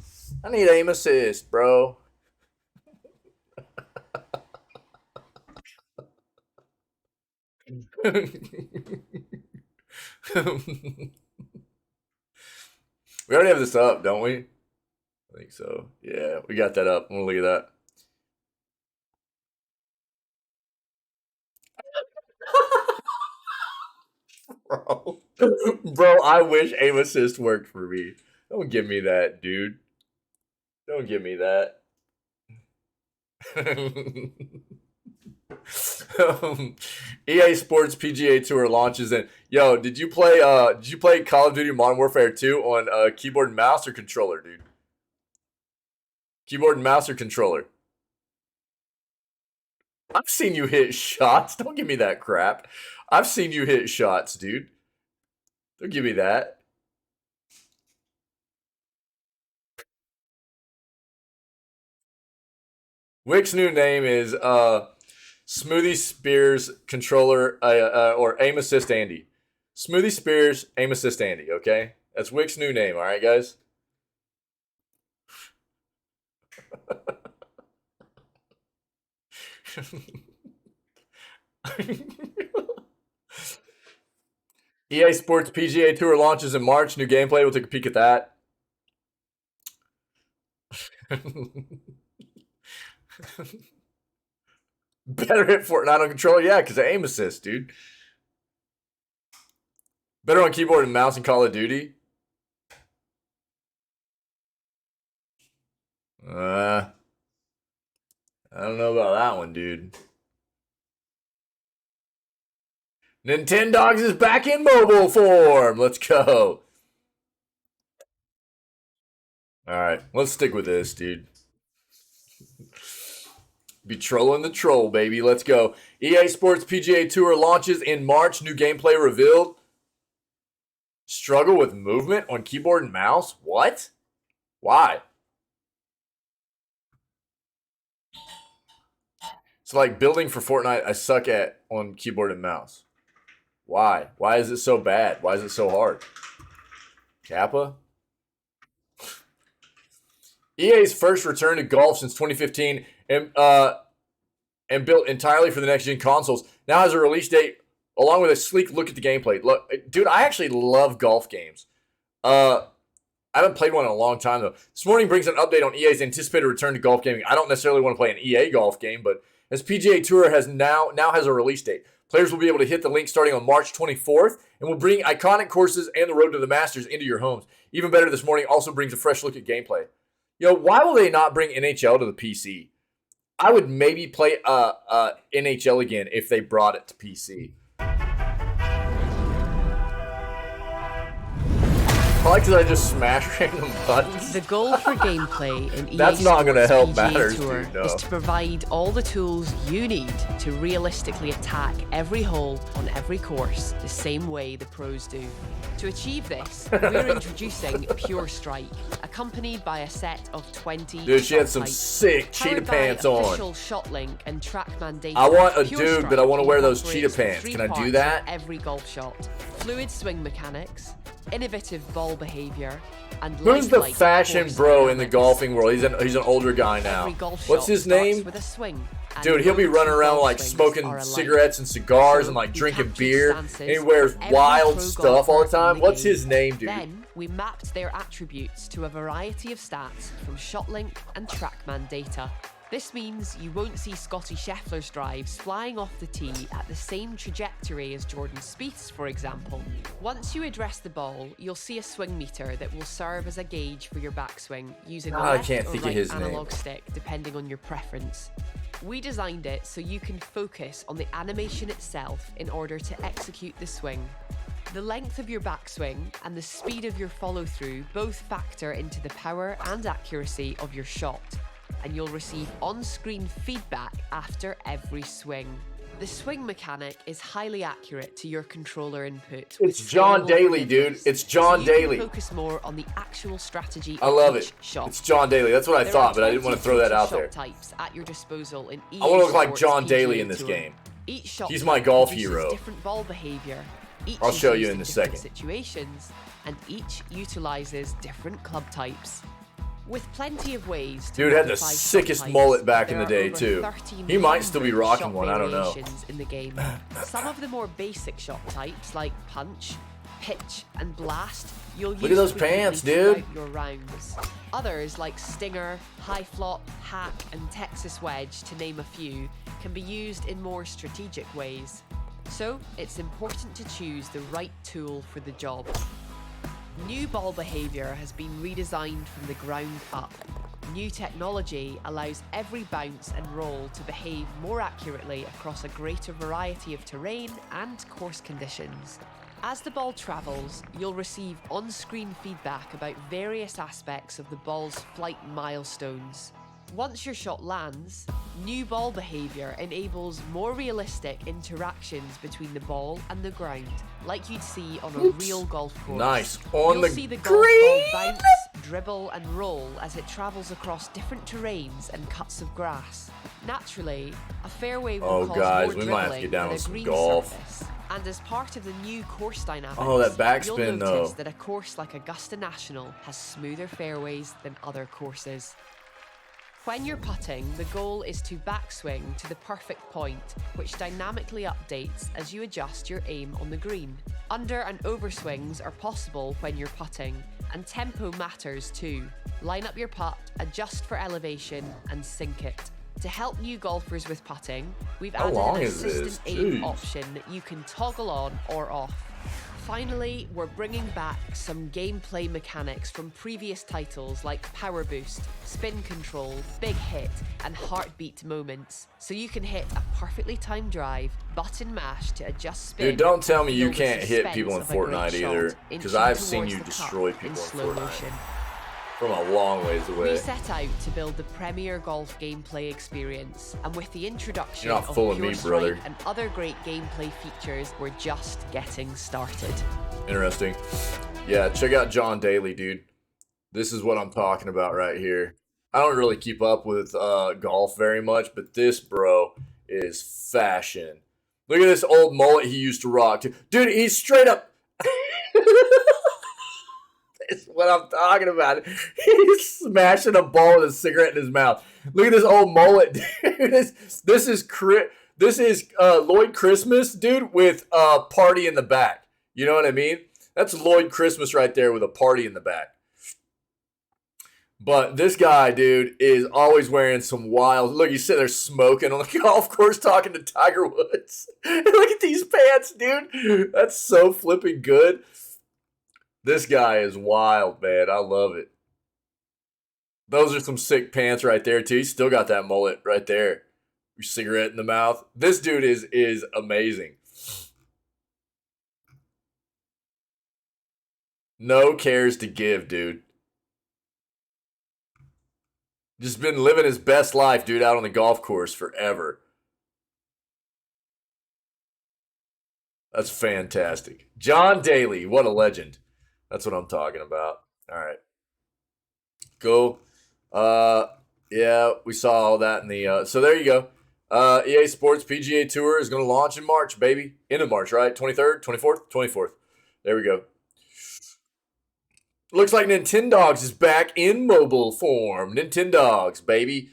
need aim assist, bro. We already have this up, don't we? I think so. Yeah, we got that up. We'll look at that. Bro. Bro, I wish aim assist worked for me. Don't give me that, dude. Don't give me that. EA Sports PGA Tour launches in. Yo, did you play Call of Duty Modern Warfare 2 on keyboard and mouse or controller, dude? Keyboard and mouse or controller? I've seen you hit shots. Don't give me that crap. I've seen you hit shots, dude. Don't give me that. Wick's new name is Smoothie Spears Controller or Aim Assist Andy. Smoothie Spears Aim Assist Andy, okay? That's Wick's new name, alright, guys? EA Sports PGA Tour launches in March. New gameplay. We'll take a peek at that. Better hit Fortnite on controller? Yeah, because of aim assist, dude. Better on keyboard and mouse in Call of Duty? I don't know about that one, dude. Nintendogs is back in mobile form. Let's go. Alright, let's stick with this, dude. Be trolling the troll, baby. Let's go. EA Sports PGA Tour launches in March. New gameplay revealed. Struggle with movement on keyboard and mouse? What? Why? So, like, building for Fortnite, I suck at on keyboard and mouse. Why? Why is it so bad? Why is it so hard? Kappa? EA's first return to golf since 2015 and built entirely for the next-gen consoles now has a release date along with a sleek look at the gameplay. Look, dude, I actually love golf games. I haven't played one in a long time, though. This morning brings an update on EA's anticipated return to golf gaming. I don't necessarily want to play an EA golf game, but as PGA Tour has now has a release date. Players will be able to hit the link starting on March 24th and will bring iconic courses and the road to the Masters into your homes. Even better, this morning also brings a fresh look at gameplay. Yo, why will they not bring NHL to the PC? I would maybe play NHL again if they brought it to PC. Probably because I just smash random buttons. The goal for gameplay in EA That's not going to help PGA matters, Tour dude, no. is to provide all the tools you need to realistically attack every hole on every course the same way the pros do. To achieve this, we're introducing Pure Strike, accompanied by a set of 20 Dude, she had shot some types. sick cheetah Powered by pants on. official ShotLink and TrackMan data. I want a Pure dude, Strike but I want to wear those cheetah incorporates pants. three Can I do parts that? of every golf shot: fluid swing mechanics, innovative ball behavior, and Who's the lifelike fashion course bro in the dynamics. golfing world? He's an older guy now. Every golf What's shot his starts name? with a swing, and Dude, he'll be no running two around golf like swings smoking are alike. cigarettes and cigars So and like we drinking captured beer. stances And he wears of every wild pro stuff all the golfer time. in What's game. his name, dude? Then we mapped their attributes to a variety of stats from ShotLink and TrackMan data. This means you won't see Scotty Scheffler's drives flying off the tee at the same trajectory as Jordan Spieth's, for example. Once you address the ball, you'll see a swing meter that will serve as a gauge for your backswing using a I left can't or think of right his name. analog stick depending on your preference. We designed it so you can focus on the animation itself in order to execute the swing. The length of your backswing and the speed of your follow-through both factor into the power and accuracy of your shot, and you'll receive on-screen feedback after every swing. The swing mechanic is highly accurate to your controller input. with It's John scalable Daly, dude. variables, It's John so you Daly. can focus more on the actual strategy I of love each it. shot. It's John Daly. That's what I There thought, are but I didn't want to throw that 20 out shot there. types at your disposal in EA I want to look like Sports John PGA Daly in this Tour. game. Each shot He's type my golf produces hero. different ball behavior. Each I'll is show used you in a different second. situations, and each utilizes different club types. With plenty of ways to Dude had the modify shot sickest types, mullet back in there the day, are over too. 1,300 He might still be rocking shot one, I don't know. variations in the game. Some of the more basic shot types, like punch, pitch, and blast, you'll use Look at those frequently pants, dude. throughout your rounds. Others, like stinger, high flop, hack, and Texas wedge, to name a few, can be used in more strategic ways. So, it's important to choose the right tool for the job. New ball behavior has been redesigned from the ground up. New technology allows every bounce and roll to behave more accurately across a greater variety of terrain and course conditions. As the ball travels, you'll receive on-screen feedback about various aspects of the ball's flight milestones. Once your shot lands, new ball behaviour enables more realistic interactions between the ball and the ground, like you'd see on a real golf course. Nice. On You'll the see the golf green. ball bounce, dribble and roll as it travels across different terrains and cuts of grass. Naturally, a fairway will cause guys, more we dribbling might have to get down than on a some green golf. surface. And as part of the new course dynamics, Oh, that you'll backspin, notice though. that a course like Augusta National has smoother fairways than other courses. When you're putting, the goal is to backswing to the perfect point, which dynamically updates as you adjust your aim on the green. Under and overswings are possible when you're putting, and tempo matters too. Line up your putt, adjust for elevation, and sink it. To help new golfers with putting, we've added an assistant aim option that you can toggle on or off. Finally, we're bringing back some gameplay mechanics from previous titles like Power Boost, Spin Control, Big Hit, and Heartbeat moments, so you can hit a perfectly timed drive, button mash to adjust spin. Dude, don't tell me and you feel the can't hit suspense people in of a great Fortnite shot either, because inching I've seen towards you the destroy cup in people in slow Fortnite motion. from a long ways away. We set out to build the premier golf gameplay experience, and with the introduction You're not of fooling Pure me, Strike brother. and other great gameplay features, we're just getting started. Interesting. Yeah, check out John Daly, dude. This is what I'm talking about right here. I don't really keep up with golf very much, but this bro is fashion. Look at this old mullet he used to rock. Dude, he's straight up. That's what I'm talking about. He's smashing a ball with a cigarette in his mouth. Look at this old mullet, dude. This is Lloyd Christmas, dude, with a party in the back. You know what I mean? That's Lloyd Christmas right there with a party in the back. But this guy, dude, is always wearing some wild... Look, he's sitting there smoking on the golf course talking to Tiger Woods. Look at these pants, dude. That's so flipping good. This guy is wild, man. I love it. Those are some sick pants right there, too. He's still got that mullet right there. Your cigarette in the mouth. This dude is amazing. No cares to give, dude. Just been living his best life, dude, out on the golf course forever. That's fantastic. John Daly, what a legend. That's what I'm talking about. All right. Cool. Yeah, we saw all that in the... so there you go. EA Sports PGA Tour is going to launch in March, baby. End of March, right? 23rd? 24th? 24th. There we go. Looks like Nintendogs is back in mobile form. Nintendogs, baby.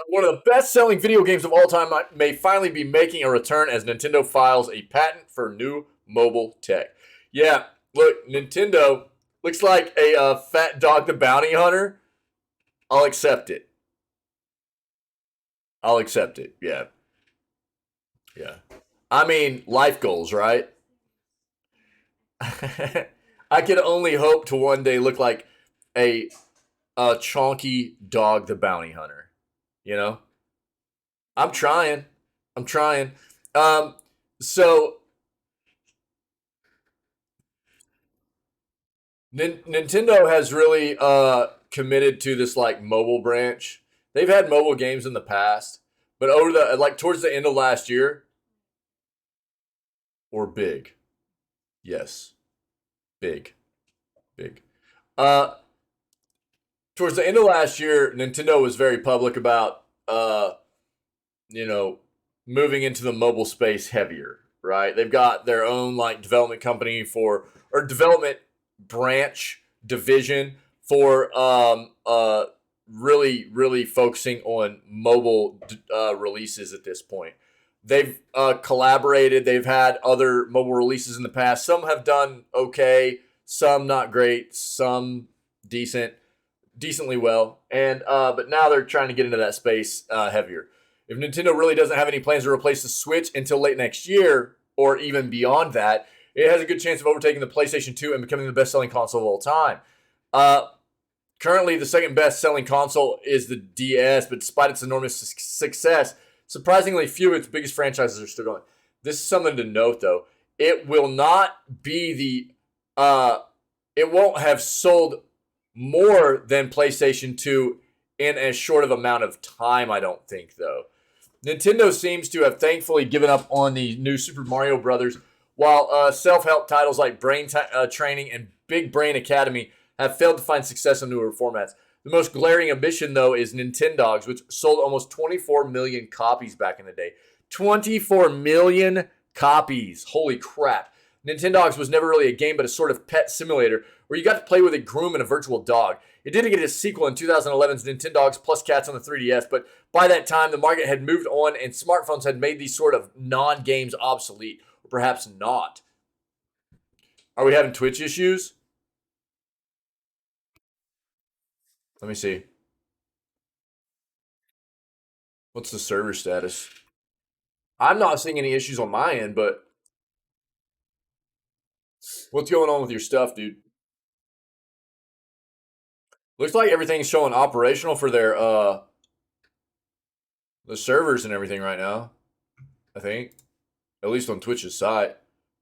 One of the best-selling video games of all time may finally be making a return as Nintendo files a patent for new mobile tech. Yeah, look, Nintendo looks like a fat dog the bounty hunter. I'll accept it. I'll accept it, yeah. Yeah. I mean, life goals, right? I could only hope to one day look like a chonky dog the bounty hunter. You know? I'm trying. So Nintendo has really committed to this like mobile branch. They've had mobile games in the past, but towards the end of last year, or big. Yes. Big. Towards the end of last year, Nintendo was very public about, moving into the mobile space heavier, right? They've got their own, development company or development branch division for, really, really focusing on mobile releases at this point. They've collaborated. They've had other mobile releases in the past. Some have done okay, some not great, some decently well. And but now they're trying to get into that space heavier. If Nintendo really doesn't have any plans to replace the Switch until late next year, or even beyond that, it has a good chance of overtaking the PlayStation 2 and becoming the best-selling console of all time. Currently, the second best-selling console is the DS, but despite its enormous success, surprisingly few of its biggest franchises are still going. This is something to note, though. It will not be it won't have sold more than PlayStation 2 in as short of amount of time, I don't think, though. Nintendo seems to have thankfully given up on the new Super Mario Brothers, while self-help titles like Brain Training and Big Brain Academy have failed to find success in newer formats. The most glaring omission, though, is Nintendogs, which sold almost 24 million copies back in the day. 24 million copies. Holy crap. Nintendogs was never really a game, but a sort of pet simulator where you got to play with a groom and a virtual dog. It did get a sequel in 2011's Nintendogs Plus Cats on the 3DS, but by that time, the market had moved on and smartphones had made these sort of non-games obsolete, or perhaps not. Are we having Twitch issues? Let me see. What's the server status? I'm not seeing any issues on my end, but what's going on with your stuff, dude? Looks like everything's showing operational for their the servers and everything right now. I think, at least on Twitch's site.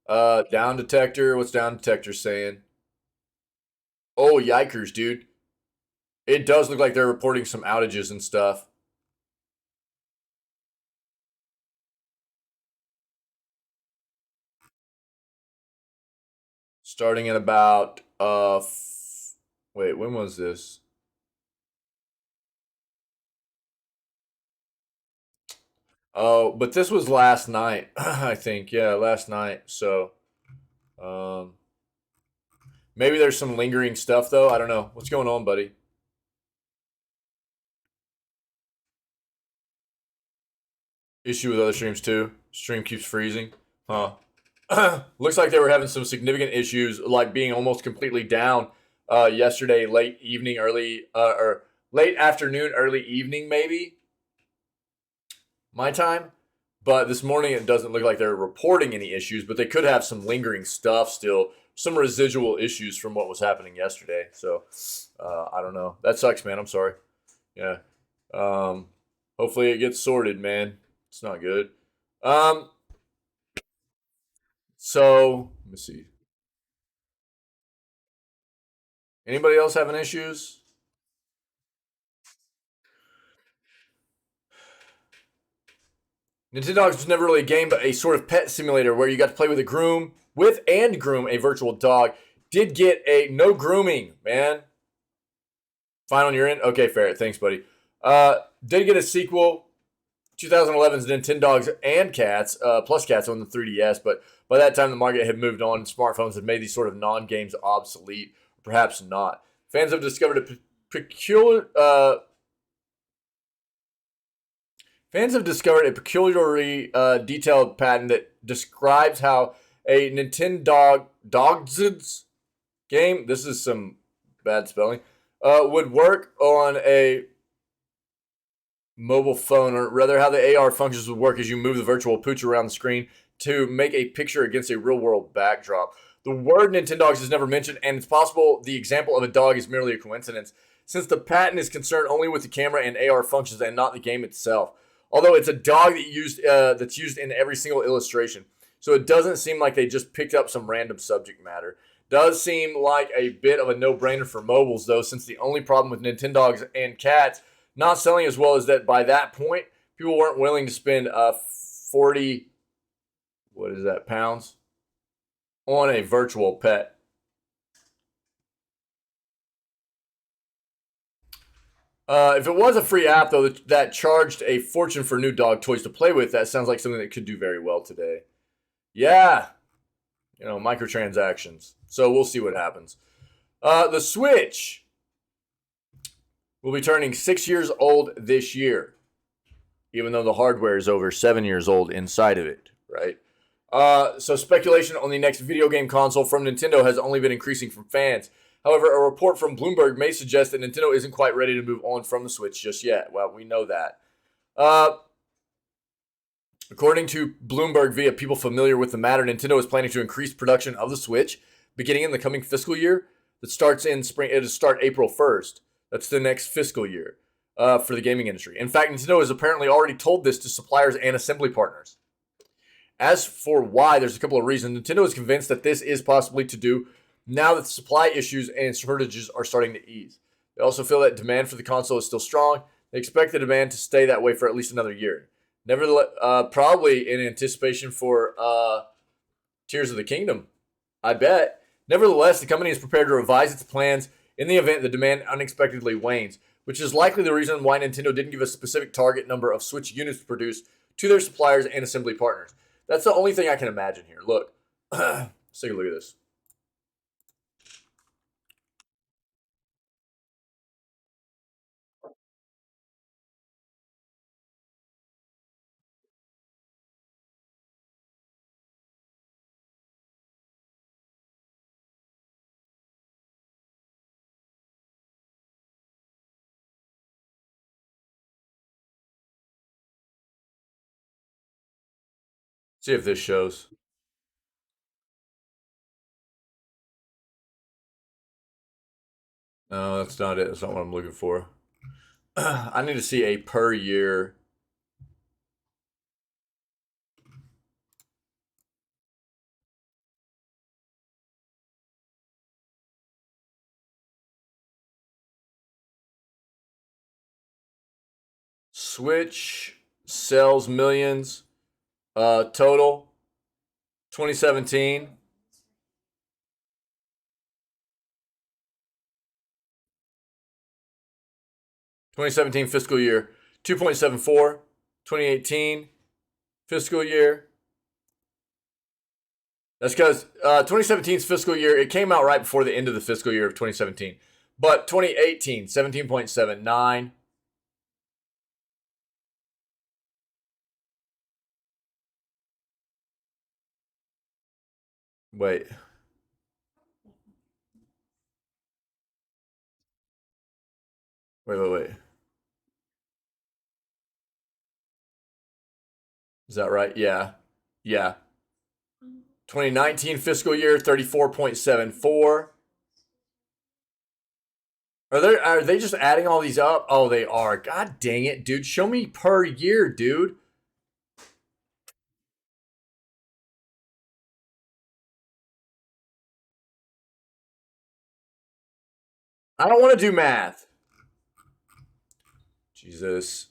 Down detector. What's down detector saying? Oh, yikers, dude! It does look like they're reporting some outages and stuff. Starting at about wait, when was this? Oh, but this was last night, I think. Yeah, last night. So, um, maybe there's some lingering stuff though. I don't know. What's going on, buddy? Issue with other streams too. Stream keeps freezing. Huh. Looks like they were having some significant issues, like being almost completely down yesterday, late evening, early or late afternoon, early evening, maybe my time. But this morning, it doesn't look like they're reporting any issues, but they could have some lingering stuff still, some residual issues from what was happening yesterday. So I don't know. That sucks, man. I'm sorry. Yeah. Hopefully it gets sorted, man. It's not good. So let me see. Anybody else having issues? Nintendogs was never really a game, but a sort of pet simulator where you got to play with a groom, groom a virtual dog. Did get a no grooming, man. Fine on your end? Okay, fair. Thanks, buddy. Did get a sequel, 2011's Nintendogs and Cats, plus Cats on the 3DS, but by that time the market had moved on and smartphones had made these sort of non-games obsolete, perhaps not. Fans have discovered a peculiar... Fans have discovered a peculiarly detailed pattern that describes how a Nintendo Dogs game, this is some bad spelling, would work on a mobile phone, or rather how the AR functions would work as you move the virtual pooch around the screen to make a picture against a real-world backdrop. The word Nintendogs is never mentioned, and it's possible the example of a dog is merely a coincidence, since the patent is concerned only with the camera and AR functions and not the game itself. Although it's a dog that's used in every single illustration. So it doesn't seem like they just picked up some random subject matter. Does seem like a bit of a no-brainer for mobiles, though, since the only problem with Nintendogs and Cats not selling as well is that by that point, people weren't willing to spend 40, what is that, pounds on a virtual pet. If it was a free app, though, that charged a fortune for new dog toys to play with, that sounds like something that could do very well today. Yeah. You know, microtransactions. So we'll see what happens. The Switch will be turning 6 years old this year, even though the hardware is over 7 years old inside of it, right? So speculation on the next video game console from Nintendo has only been increasing from fans. However, a report from Bloomberg may suggest that Nintendo isn't quite ready to move on from the Switch just yet. Well, we know that. According to Bloomberg via people familiar with the matter, Nintendo is planning to increase production of the Switch beginning in the coming fiscal year that starts in spring. It'll start April 1st. That's the next fiscal year for the gaming industry. In fact, Nintendo has apparently already told this to suppliers and assembly partners. As for why, there's a couple of reasons. Nintendo is convinced that this is possibly to do now that the supply issues and shortages are starting to ease. They also feel that demand for the console is still strong. They expect the demand to stay that way for at least another year. Nevertheless, probably in anticipation for Tears of the Kingdom, I bet. Nevertheless, the company is prepared to revise its plans in the event the demand unexpectedly wanes, which is likely the reason why Nintendo didn't give a specific target number of Switch units produced to their suppliers and assembly partners. That's the only thing I can imagine here. Look, let's take a look at this. See if this shows. No, that's not it. That's not what I'm looking for. I need to see a per year. Switch sells millions total 2017. 2017 fiscal year 2.74. 2018 fiscal year. That's because 2017's fiscal year, it came out right before the end of the fiscal year of 2017. But 2018, 17.79. Wait. Wait. Is that right? Yeah. 2019 fiscal year 34.74. Are they just adding all these up? Oh, they are. God dang it, dude. Show me per year, dude. I don't want to do math. Jesus.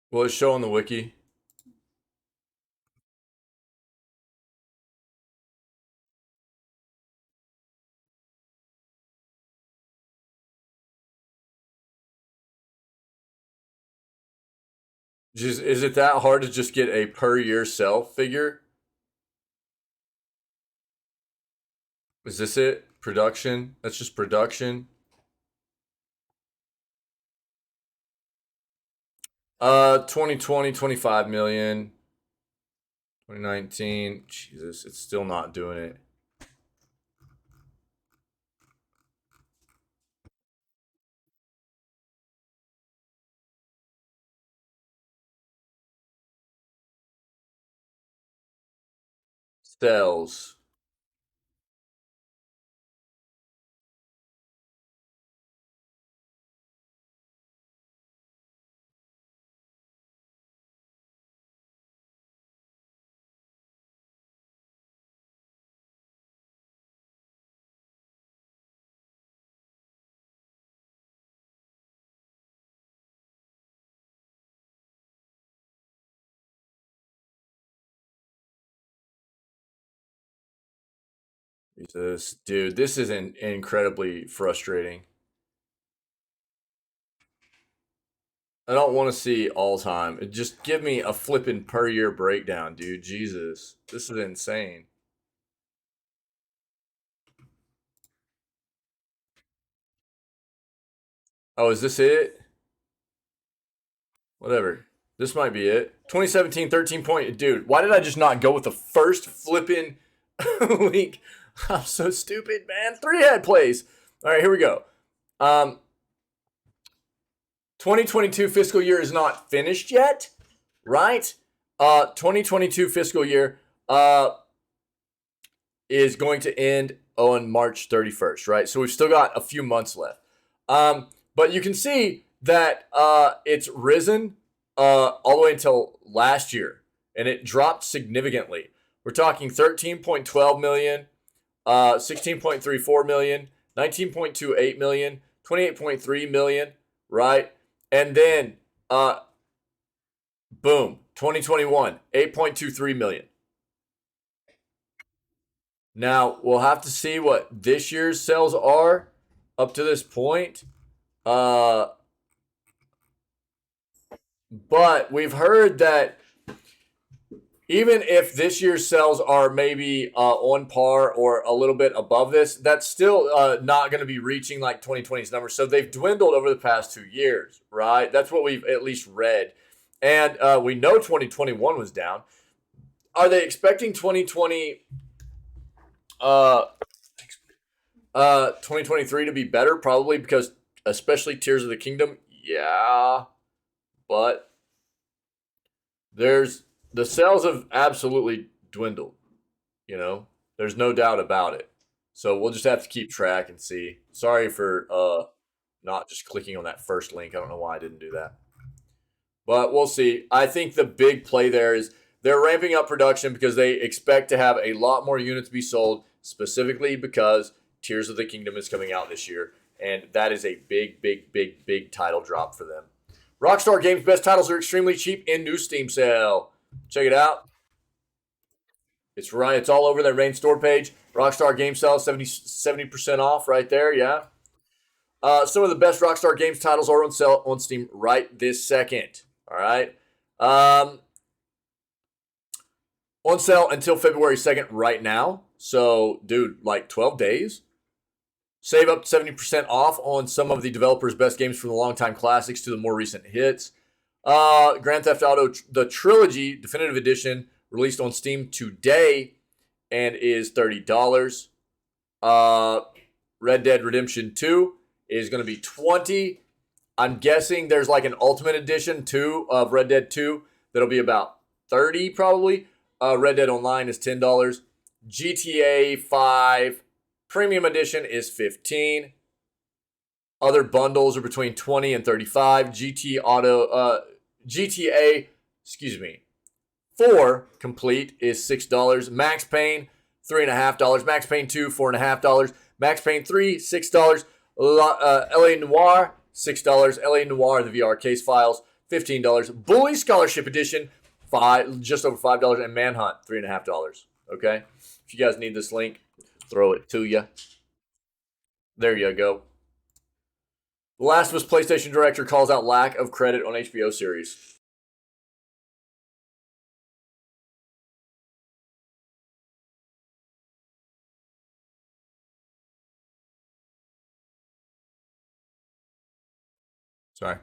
Will it show on the wiki? Is it that hard to just get a per year sell figure? Is this it? Production? That's just production. 2020, 25 million. 2019. Jesus, it's still not doing it. Sales. Jesus, dude, this is incredibly frustrating. I don't want to see all time. Just give me a flipping per year breakdown, dude. Jesus, this is insane. Oh, is this it? Whatever. This might be it. 2017, 13 point. Dude, why did I just not go with the first flipping link? I'm so stupid, man. 3-head plays. All right, here we go. 2022 fiscal year is not finished yet, right? 2022 fiscal year is going to end on March 31st, right? So we've still got a few months left. But you can see that it's risen all the way until last year, and it dropped significantly. We're talking 13.12 million, 16.34 million, 19.28 million, 28.3 million, right? And then, boom, 2021, 8.23 million. Now, we'll have to see what this year's sales are up to this point. But we've heard that even if this year's sales are maybe on par or a little bit above this, that's still not going to be reaching like 2020's numbers. So they've dwindled over the past 2 years, right? That's what we've at least read. And we know 2021 was down. Are they expecting 2023 to be better? Probably, because especially Tears of the Kingdom. Yeah. But the sales have absolutely dwindled. You know, there's no doubt about it. So we'll just have to keep track and see. Sorry for not just clicking on that first link. I don't know why I didn't do that. But we'll see. I think the big play there is they're ramping up production because they expect to have a lot more units be sold, specifically because Tears of the Kingdom is coming out this year. And that is a big, big, big, big title drop for them. Rockstar Games' best titles are extremely cheap in new Steam sale. Check it out. It's right. It's all over their main store page. Rockstar Games sale 70% off right there. Yeah. Some of the best Rockstar Games titles are on sale on Steam right this second. All right. On sale until February 2nd right now. So, dude, like 12 days. Save up to 70% off on some of the developers' best games from the longtime classics to the more recent hits. Grand Theft Auto, the Trilogy Definitive Edition, released on Steam today and is $30. Red Dead Redemption 2 is going to be $20. I'm guessing there's like an Ultimate Edition too of Red Dead 2 that'll be about $30 probably. Red Dead Online is $10. GTA 5 Premium Edition is $15. Other bundles are between $20 and $35. GTA 4 Complete is $6. Max Payne, $3.50. Max Payne 2, $4.50. Max Payne 3, $6. LA Noire, $6. LA Noire, the VR case files, $15. Bully Scholarship Edition, just over $5. And Manhunt, $3.50. Okay? If you guys need this link, throw it to you. There you go. The Last of Us PlayStation director calls out lack of credit on HBO series. Sorry.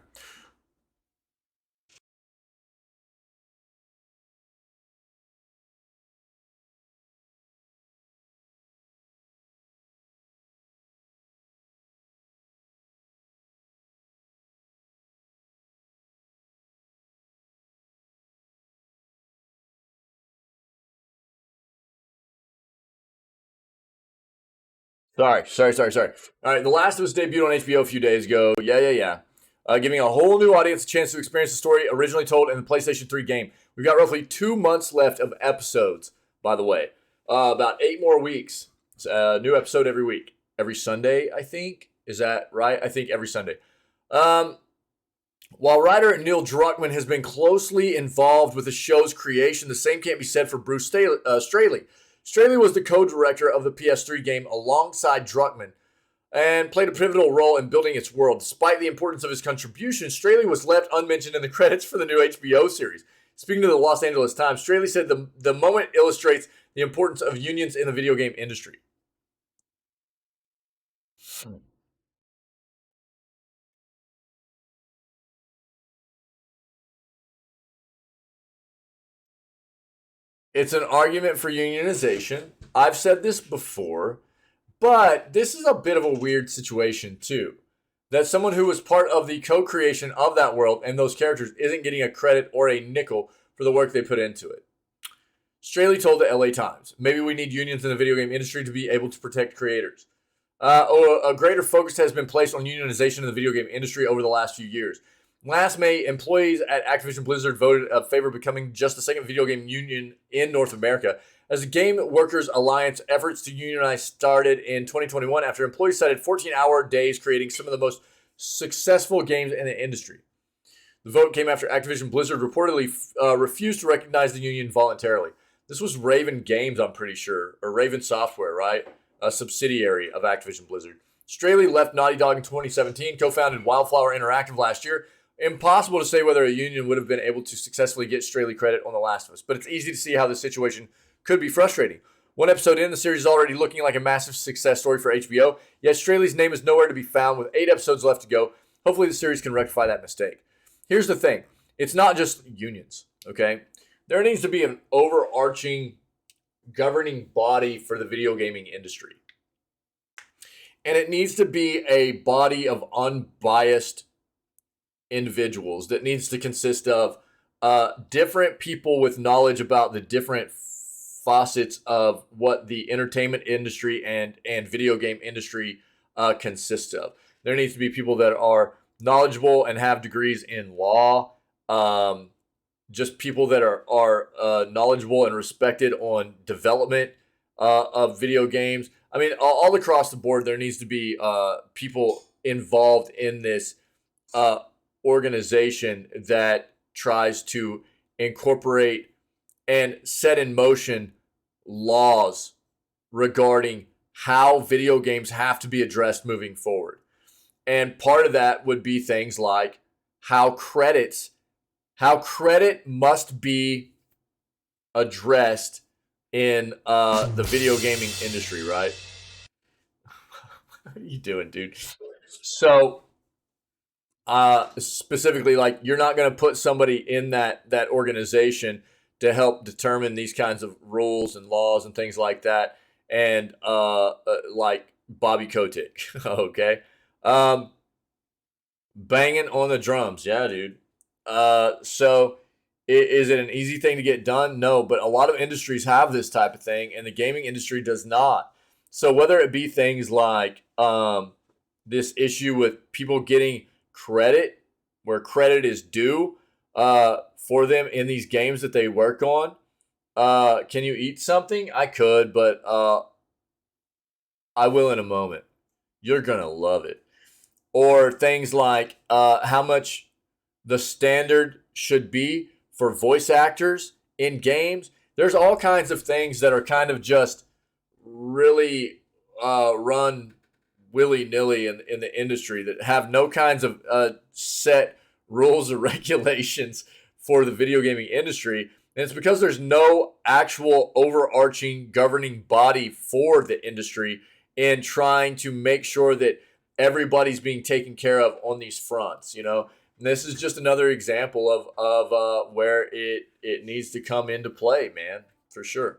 Sorry. All right, The Last of Us debuted on HBO a few days ago. Yeah. Giving a whole new audience a chance to experience the story originally told in the PlayStation 3 game. We've got roughly 2 months left of episodes, by the way. About 8 more weeks. New episode every week. Every Sunday, I think. Is that right? I think every Sunday. While writer Neil Druckmann has been closely involved with the show's creation, the same can't be said for Bruce Straley. Straley was the co-director of the PS3 game alongside Druckmann and played a pivotal role in building its world. Despite the importance of his contribution, Straley was left unmentioned in the credits for the new HBO series. Speaking to the Los Angeles Times, Straley said the moment illustrates the importance of unions in the video game industry. It's an argument for unionization. I've said this before, but this is a bit of a weird situation too. That someone who was part of the co-creation of that world and those characters isn't getting a credit or a nickel for the work they put into it. Straley told the LA Times, maybe we need unions in the video game industry to be able to protect creators. A greater focus has been placed on unionization in the video game industry over the last few years. Last May, employees at Activision Blizzard voted in favor of becoming just the second video game union in North America. As the Game Workers Alliance efforts to unionize started in 2021 after employees cited 14-hour days creating some of the most successful games in the industry. The vote came after Activision Blizzard reportedly refused to recognize the union voluntarily. This was Raven Games, I'm pretty sure, or Raven Software, right? A subsidiary of Activision Blizzard. Straley left Naughty Dog in 2017, co-founded Wildflower Interactive last year. Impossible to say whether a union would have been able to successfully get Straley credit on The Last of Us, but it's easy to see how this situation could be frustrating. One episode in, the series is already looking like a massive success story for HBO, yet Straley's name is nowhere to be found with 8 episodes left to go. Hopefully the series can rectify that mistake. Here's the thing. It's not just unions, okay? There needs to be an overarching governing body for the video gaming industry. And it needs to be a body of unbiased individuals that needs to consist of different people with knowledge about the different facets of what the entertainment industry and video game industry consists of. There needs to be people that are knowledgeable and have degrees in law, just people that are knowledgeable and respected on development of video games. I mean, all across the board, there needs to be people involved in this organization that tries to incorporate and set in motion laws regarding how video games have to be addressed moving forward. And part of that would be things like how credit must be addressed in the video gaming industry, right? What are you doing, dude? So, specifically, like, you're not going to put somebody in that organization to help determine these kinds of rules and laws and things like that, and like Bobby Kotick, okay? Banging on the drums, yeah, dude. So is it an easy thing to get done? No, but a lot of industries have this type of thing, and the gaming industry does not. So whether it be things like this issue with people getting credit where credit is due for them in these games that they work on. Can you eat something? I could, but I will in a moment. You're going to love it. Or things like how much the standard should be for voice actors in games. There's all kinds of things that are kind of just really run willy-nilly in the industry that have no kinds of set rules or regulations for the video gaming industry. And it's because there's no actual overarching governing body for the industry in trying to make sure that everybody's being taken care of on these fronts, you know. And this is just another example of where it needs to come into play, man, for sure.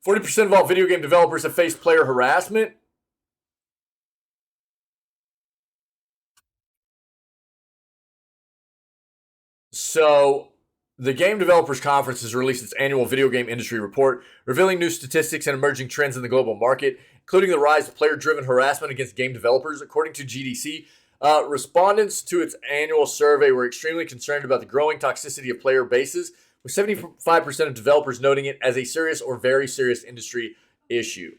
40% of all video game developers have faced player harassment. So, the Game Developers Conference has released its annual video game industry report, revealing new statistics and emerging trends in the global market, including the rise of player-driven harassment against game developers. According to GDC, respondents to its annual survey were extremely concerned about the growing toxicity of player bases, with 75% of developers noting it as a serious or very serious industry issue.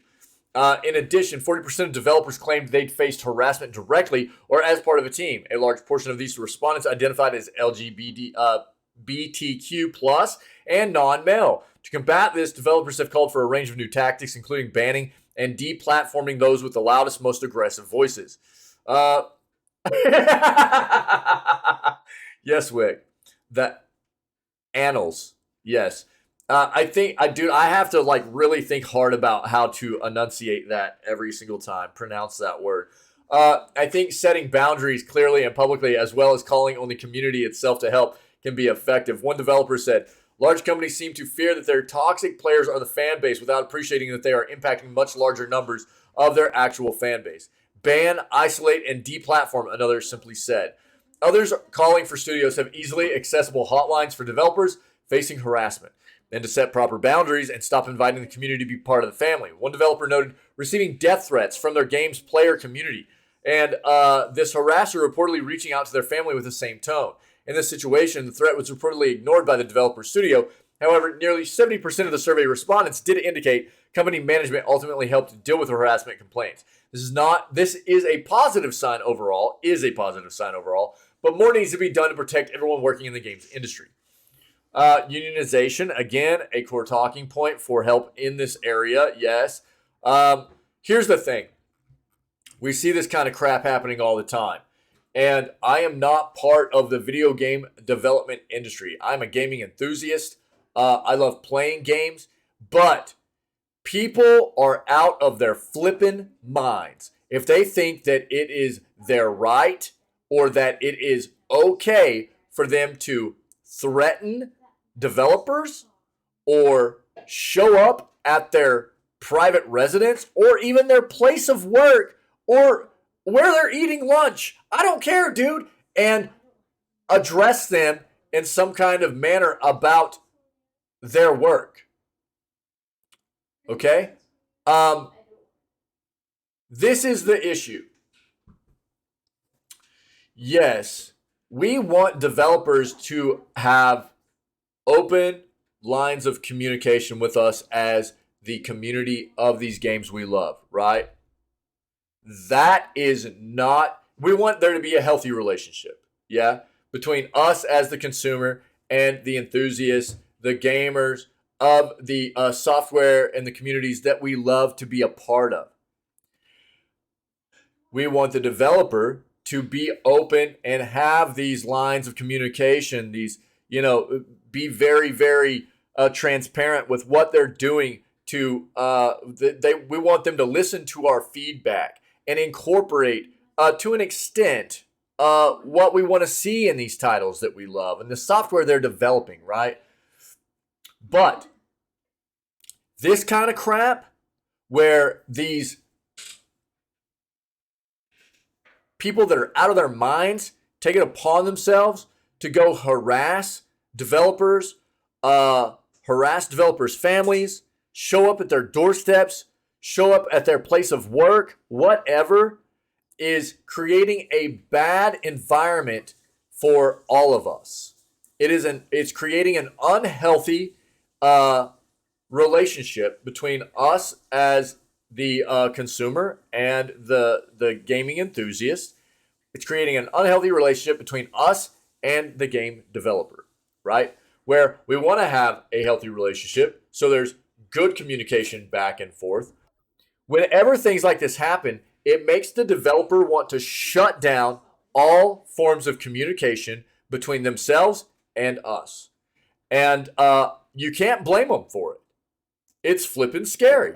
In addition, 40% of developers claimed they'd faced harassment directly or as part of a team. A large portion of these respondents identified as LGBTQ+ and non-male. To combat this, developers have called for a range of new tactics, including banning and deplatforming those with the loudest, most aggressive voices. Yes, Wick. The annals. Yes. I have to really think hard about how to enunciate that every single time, pronounce that word. I think setting boundaries clearly and publicly, as well as calling on the community itself to help, can be effective. One developer said, large companies seem to fear that their toxic players are the fan base without appreciating that they are impacting much larger numbers of their actual fan base. Ban, isolate, and deplatform, another simply said. Others calling for studios have easily accessible hotlines for developers facing harassment. and to set proper boundaries and stop inviting the community to be part of the family. One developer noted receiving death threats from their game's player community, and this harasser reportedly reaching out to their family with the same tone. In this situation, the threat was reportedly ignored by the developer studio. However, nearly 70% of the survey respondents did indicate company management ultimately helped deal with the harassment complaints. This is a positive sign overall, but more needs to be done to protect everyone working in the games industry. Unionization, again, a core talking point for help in this area, yes. Here's the thing. We see this kind of crap happening all the time. And I am not part of the video game development industry. I'm a gaming enthusiast. I love playing games. But people are out of their flippin' minds if they think that it is their right or that it is okay for them to threaten developers or show up at their private residence or even their place of work or where they're eating lunch. I don't care, dude. And address them in some kind of manner about their work. Okay? This is the issue. Yes, we want developers to have open lines of communication with us as the community of these games we love, right? That is not, we want there to be a healthy relationship, yeah, between us as the consumer and the enthusiasts, the gamers of the software and the communities that we love to be a part of. We want the developer to be open and have these lines of communication, these, be very, very transparent with what they're doing to, we want them to listen to our feedback and incorporate, to an extent, what we want to see in these titles that we love and the software they're developing, right? But this kind of crap where these people that are out of their minds take it upon themselves to go harass developers, families, show up at their doorsteps, show up at their place of work, whatever, is creating a bad environment for all of us. It's creating an unhealthy relationship between us as the consumer and the gaming enthusiast. It's creating an unhealthy relationship between us and the game developer, right? Where we want to have a healthy relationship, so there's good communication back and forth. Whenever things like this happen, it makes the developer want to shut down all forms of communication between themselves and us. And you can't blame them for it. It's flippin' scary.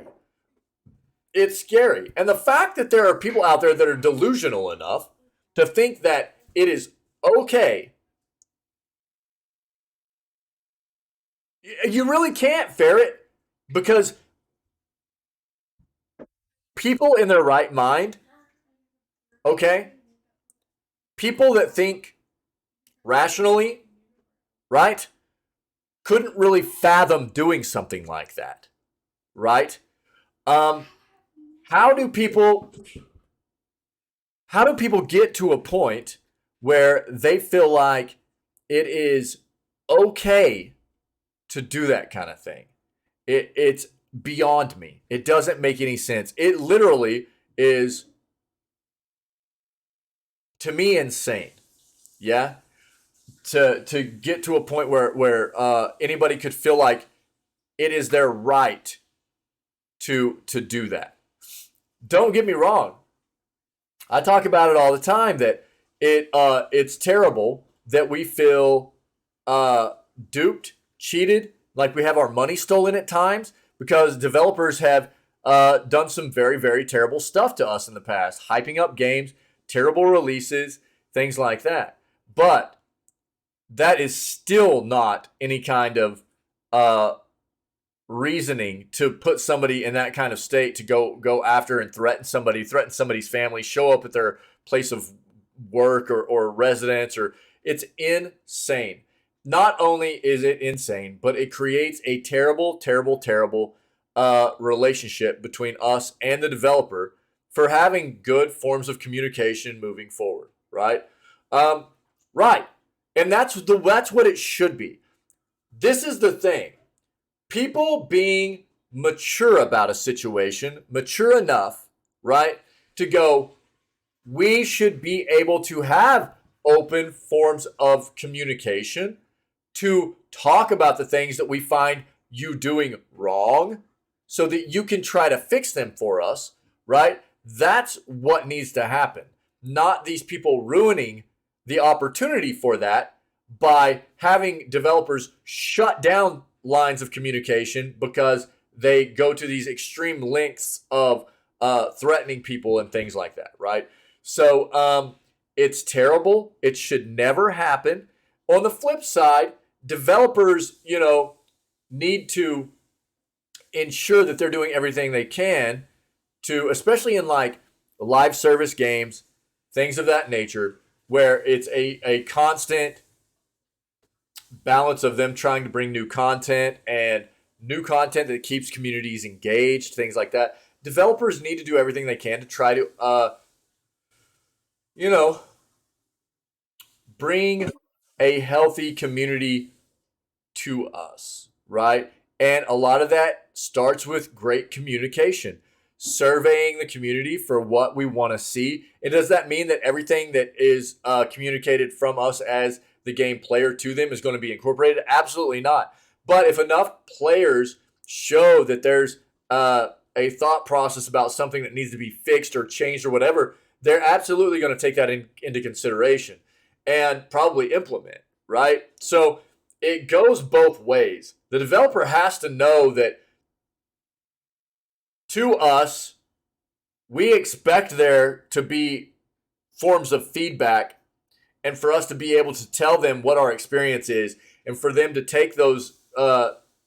It's scary. And the fact that there are people out there that are delusional enough to think that it is okay. You really can't, Ferret, because people in their right mind, okay? People that think rationally, right? Couldn't really fathom doing something like that, right? How do people get to a point where they feel like it is okay to do that kind of thing? It's beyond me. It doesn't make any sense. It literally is, to me, insane. Yeah? To get to a point where anybody could feel like it is their right to do that. Don't get me wrong. I talk about it all the time that it's terrible that we feel duped, cheated, like we have our money stolen at times, because developers have done some very, very terrible stuff to us in the past, hyping up games, terrible releases, things like that. But that is still not any kind of reasoning to put somebody in that kind of state to go after and threaten somebody's family, show up at their place of work or residence, or it's insane. not only is it insane, but it creates a terrible, terrible, terrible relationship between us and the developer for having good forms of communication moving forward, right? Um, right, and that's what it should be. This is the thing: people being mature about a situation, mature enough, right, to go, we should be able to have open forms of communication to talk about the things that we find you doing wrong so that you can try to fix them for us, right? That's what needs to happen. Not these people ruining the opportunity for that by having developers shut down lines of communication because they go to these extreme lengths of threatening people and things like that, right? So it's terrible. It should never happen. On the flip side, developers, need to ensure that they're doing everything they can to, especially in like live service games, things of that nature, where it's a constant balance of them trying to bring new content and new content that keeps communities engaged, things like that. Developers need to do everything they can to try to, bring a healthy community to us, right? And a lot of that starts with great communication, surveying the community for what we want to see. And does that mean that everything that is communicated from us as the game player to them is going to be incorporated? Absolutely not. But if enough players show that there's a thought process about something that needs to be fixed or changed or whatever, they're absolutely going to take that into consideration and probably implement, right? So it goes both ways. The developer has to know that to us, we expect there to be forms of feedback and for us to be able to tell them what our experience is and for them to take those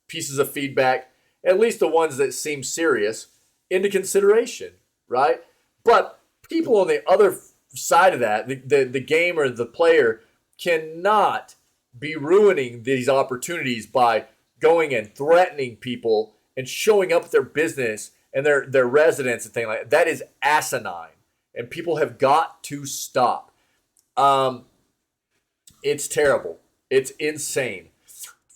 pieces of feedback, at least the ones that seem serious, into consideration, right? But people on the other side of that, the gamer, the player, cannot be ruining these opportunities by going and threatening people and showing up at their business and their residence and things like that. That is asinine, and people have got to stop. It's terrible. It's insane.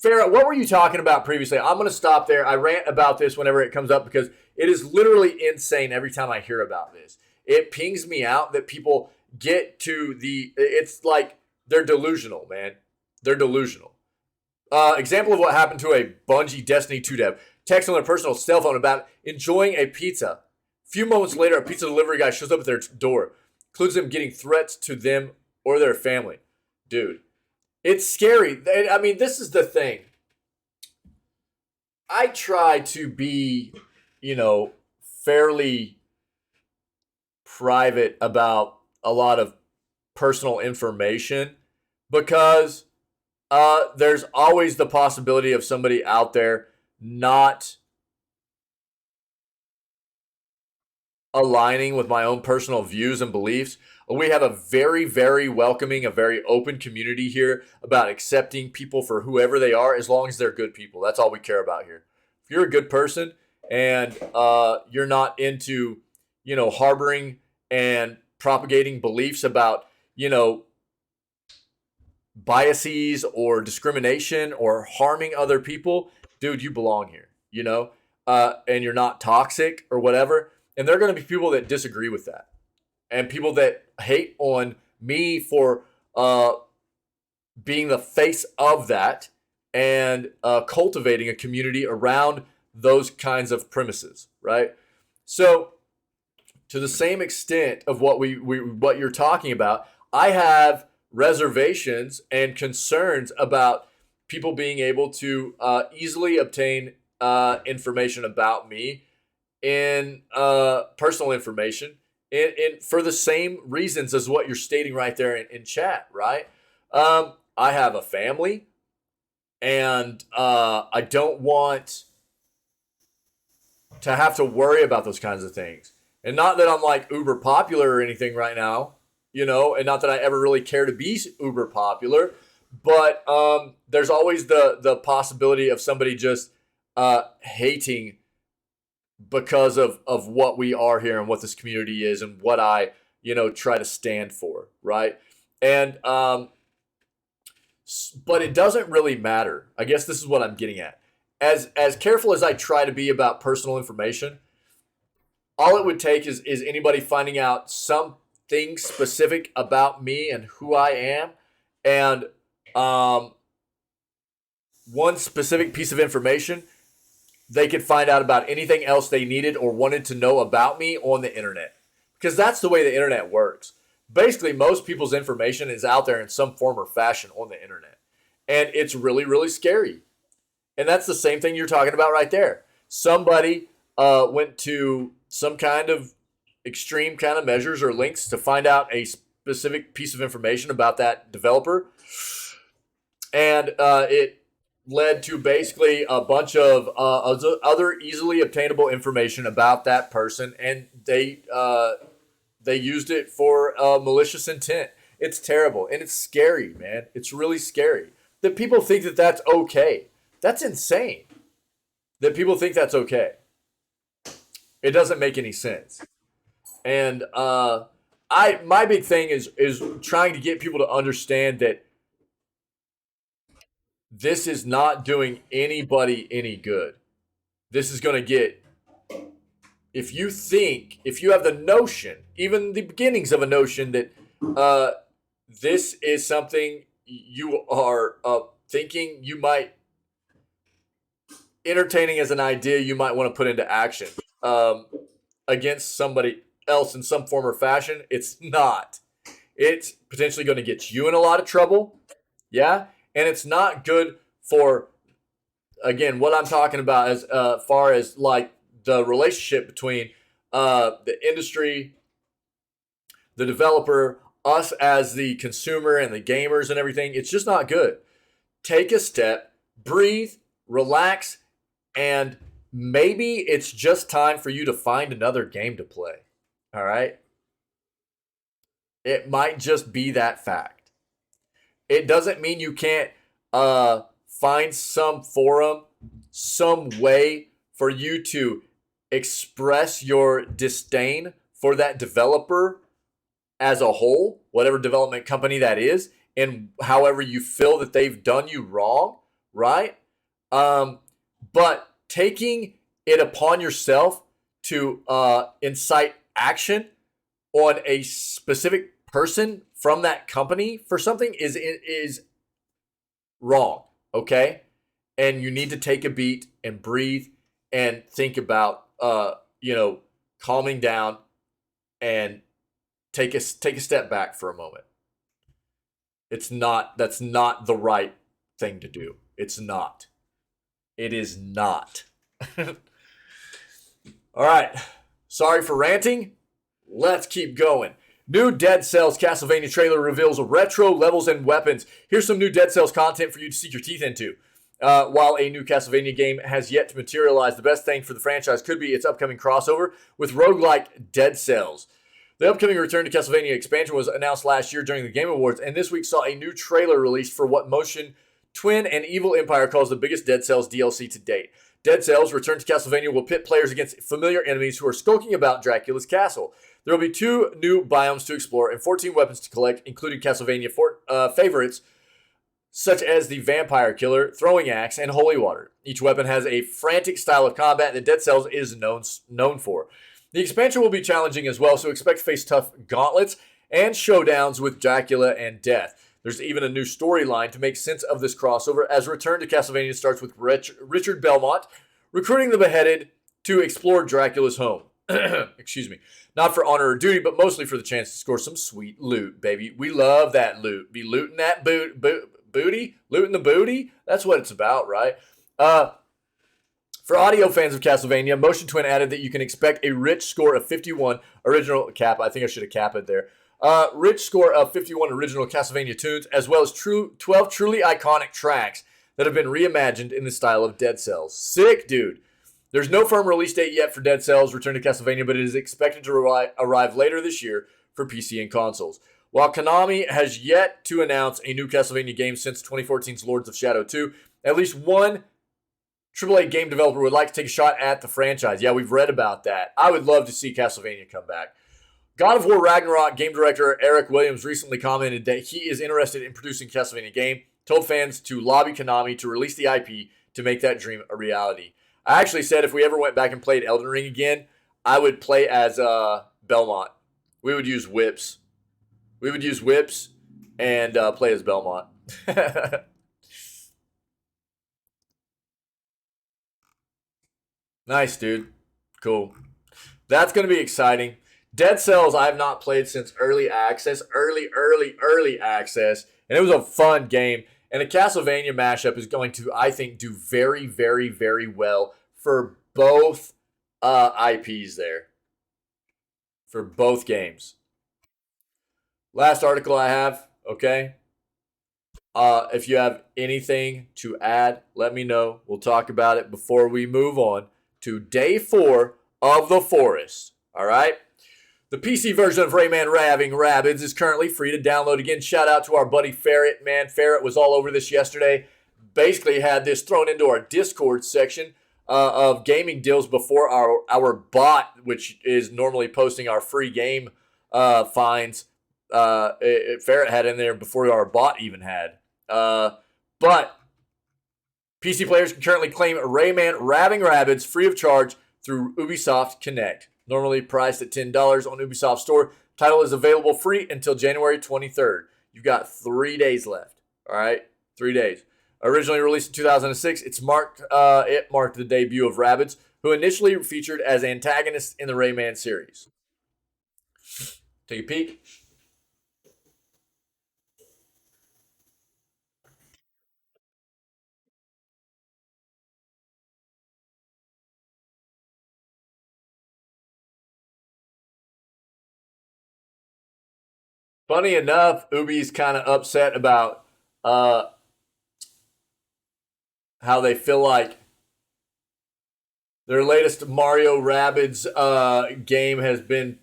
Farrah, what were you talking about previously? I'm going to stop there. I rant about this whenever it comes up because it is literally insane every time I hear about this. It pings me out that people get to it's like they're delusional, man. They're delusional. Example of what happened to a Bungie Destiny 2 dev. Text on their personal cell phone about enjoying a pizza. A few moments later, a pizza delivery guy shows up at their door. Includes them getting threats to them or their family. Dude, it's scary. I mean, this is the thing. I try to be, fairly private about a lot of personal information because there's always the possibility of somebody out there not aligning with my own personal views and beliefs. We have a very, very welcoming, a very open community here about accepting people for whoever they are as long as they're good people. That's all we care about here. If you're a good person and you're not into, harboring and propagating beliefs about, biases or discrimination or harming other people, dude, you belong here, and you're not toxic or whatever. And there are going to be people that disagree with that and people that hate on me for being the face of that and cultivating a community around those kinds of premises, right? So to the same extent of what what you're talking about, I have reservations and concerns about people being able to easily obtain information about me in personal information in for the same reasons as what you're stating right there in chat, right? I have a family and I don't want to have to worry about those kinds of things. And not that I'm like uber popular or anything right now, and not that I ever really care to be uber popular, But there's always the possibility of somebody just hating because of what we are here and what this community is and what I, try to stand for, right? And but it doesn't really matter. I guess this is what I'm getting at. As careful as I try to be about personal information, all it would take is anybody finding out something specific about me and who I am, and one specific piece of information, they could find out about anything else they needed or wanted to know about me on the internet. Because that's the way the internet works. Basically, most people's information is out there in some form or fashion on the internet. And it's really, really scary. And that's the same thing you're talking about right there. Somebody went to some kind of extreme kind of measures or links to find out a specific piece of information about that developer. And it led to basically a bunch of other easily obtainable information about that person, and they used it for malicious intent. It's terrible, and it's scary, man. It's really scary that people think that that's okay. That's insane that people think that's okay. It doesn't make any sense. And my big thing is trying to get people to understand that this is not doing anybody any good. This is going to get, if you have the notion, even the beginnings of a notion that this is something you are thinking you might, entertaining as an idea you might want to put into action against somebody else in some form or fashion, it's not. It's potentially going to get you in a lot of trouble. Yeah. And it's not good for, again, what I'm talking about as far as like the relationship between the industry, the developer, us as the consumer and the gamers and everything. It's just not good. Take a step, breathe, relax, and maybe it's just time for you to find another game to play. All right? It might just be that fact. It doesn't mean you can't find some forum, some way for you to express your disdain for that developer as a whole, whatever development company that is, and however you feel that they've done you wrong, right? But taking it upon yourself to incite action on a specific person from that company for something is wrong, okay? And you need to take a beat and breathe and think about calming down and take a step back for a moment. That's not the right thing to do. It's not. It is not. All right. Sorry for ranting. Let's keep going. New Dead Cells Castlevania trailer reveals retro levels and weapons. Here's some new Dead Cells content for you to sink your teeth into. While a new Castlevania game has yet to materialize, the best thing for the franchise could be its upcoming crossover with roguelike Dead Cells. The upcoming Return to Castlevania expansion was announced last year during the Game Awards, and this week saw a new trailer released for what Motion Twin and Evil Empire calls the biggest Dead Cells DLC to date. Dead Cells Return to Castlevania will pit players against familiar enemies who are skulking about Dracula's castle. There will be 2 new biomes to explore and 14 weapons to collect, including Castlevania favorites such as the Vampire Killer, Throwing Axe, and Holy Water. Each weapon has a frantic style of combat that Dead Cells is known for. The expansion will be challenging as well, so expect to face tough gauntlets and showdowns with Dracula and Death. There's even a new storyline to make sense of this crossover, as Return to Castlevania starts with Richard Belmont recruiting the beheaded to explore Dracula's home. Excuse me. Not for honor or duty, but mostly for the chance to score some sweet loot, baby. We love that loot. Be looting that booty? Looting the booty? That's what it's about, right? For audio fans of Castlevania, Motion Twin added that you can expect a rich score of 51 original cap. I think I should have capped it there. Rich score of 51 original Castlevania tunes, as well as 12 truly iconic tracks that have been reimagined in the style of Dead Cells. Sick, dude. There's no firm release date yet for Dead Cells Return to Castlevania, but it is expected to arrive later this year for PC and consoles. While Konami has yet to announce a new Castlevania game since 2014's Lords of Shadow 2, at least one AAA game developer would like to take a shot at the franchise. Yeah, we've read about that. I would love to see Castlevania come back. God of War Ragnarok game director Eric Williams recently commented that he is interested in producing a Castlevania game, told fans to lobby Konami to release the IP to make that dream a reality. I actually said if we ever went back and played Elden Ring again, I would play as Belmont. We would use whips. We would use whips and play as Belmont. Nice, dude. Cool. That's going to be exciting. Dead Cells I have not played since early access. Early access. And it was a fun game. And a Castlevania mashup is going to, I think, do very, very, very well for both IPs there. For both games. Last article I have, okay? If you have anything to add, let me know. We'll talk about it before we move on to day 4 of the Forest. All right? The PC version of Rayman Raving Rabbids is currently free to download. Again, shout out to our buddy Ferret. Man, Ferret was all over this yesterday. Basically had this thrown into our Discord section of gaming deals before our bot, which is normally posting our free game finds. Ferret had in there before our bot even had. But PC players can currently claim Rayman Raving Rabbids free of charge through Ubisoft Connect. Normally priced at $10 on Ubisoft Store. Title is available free until January 23rd. You've got 3 days left. All right? 3 days. Originally released in 2006, it marked the debut of Rabbids, who initially featured as antagonists in the Rayman series. Take a peek. Funny enough, Ubi's kind of upset about how they feel like their latest Mario Rabbids game has been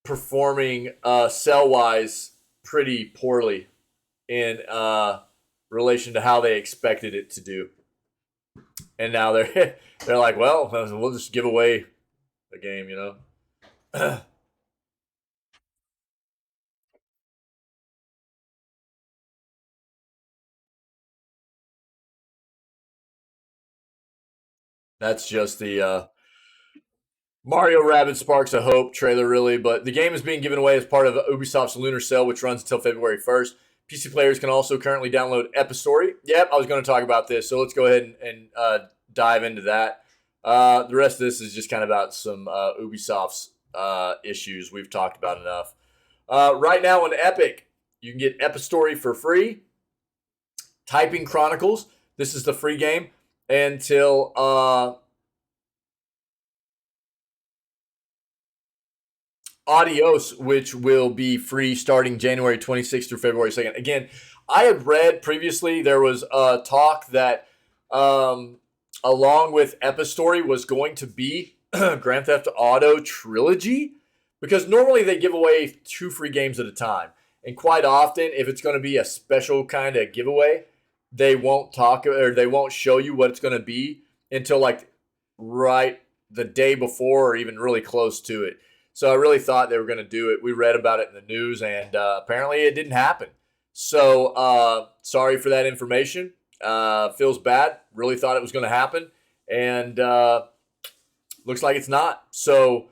performing cell-wise pretty poorly in relation to how they expected it to do. And now they're like, well, we'll just give away the game, you know. That's just the Mario Rabbids Sparks of Hope trailer, really. But the game is being given away as part of Ubisoft's Lunar Sale, which runs until February 1st. PC players can also currently download Epistory. Yep, I was going to talk about this, so let's go ahead and dive into that. The rest of this is just kind of about some Ubisoft's issues we've talked about enough. Right now on Epic, you can get Epistory for free. Typing Chronicles, this is the free game until Adios, which will be free starting January 26th through February 2nd. Again, I had read previously there was a talk that along with Epistory was going to be Grand Theft Auto Trilogy, because normally they give away 2 free games at a time. And quite often, if it's going to be a special kind of giveaway, they won't talk or they won't show you what it's going to be until like right the day before or even really close to it. So I really thought they were going to do it. We read about it in the news, and apparently it didn't happen. So sorry for that information. Feels bad. Really thought it was going to happen, and looks like it's not. So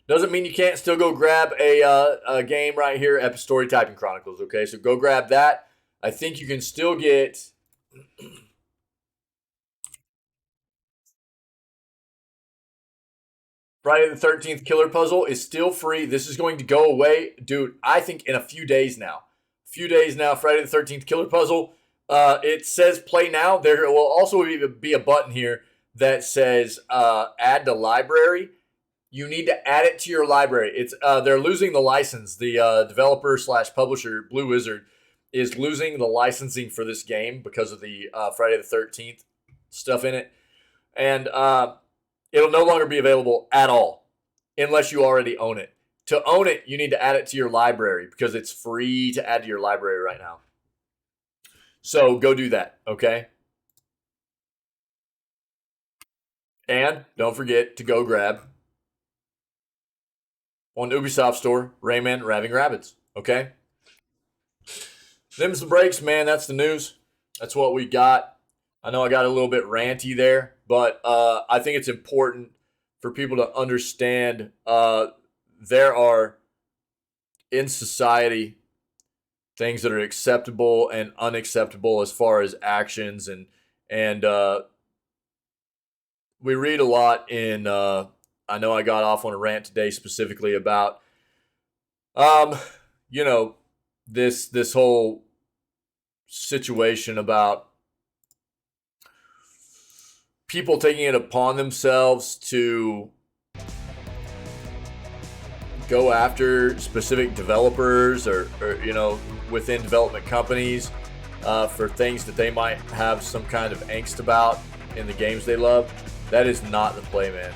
doesn't mean you can't still go grab a game right here, Epistory Typing Chronicles. Okay, so go grab that. I think you can still get Friday the 13th Killer Puzzle is still free. This is going to go away, dude, I think in a few days now. Friday the 13th Killer Puzzle. It says play now. There will also be a button here that says add to library. You need to add it to your library. It's they're losing the license. The developer / publisher, Blue Wizard, is losing the licensing for this game because of the Friday the 13th stuff in it. And it'll no longer be available at all unless you already own it. To own it, you need to add it to your library because it's free to add to your library right now. So go do that, okay? And don't forget to go grab on the Ubisoft store, Rayman Raving Rabbids, okay? Them's the breaks, man. That's the news. That's what we got. I know I got a little bit ranty there, but I think it's important for people to understand there are, in society, things that are acceptable and unacceptable as far as actions. And we read a lot in, I know I got off on a rant today specifically about, you know, this whole situation about people taking it upon themselves to go after specific developers or you know, within development companies for things that they might have some kind of angst about in the games they love. That is not the play, man.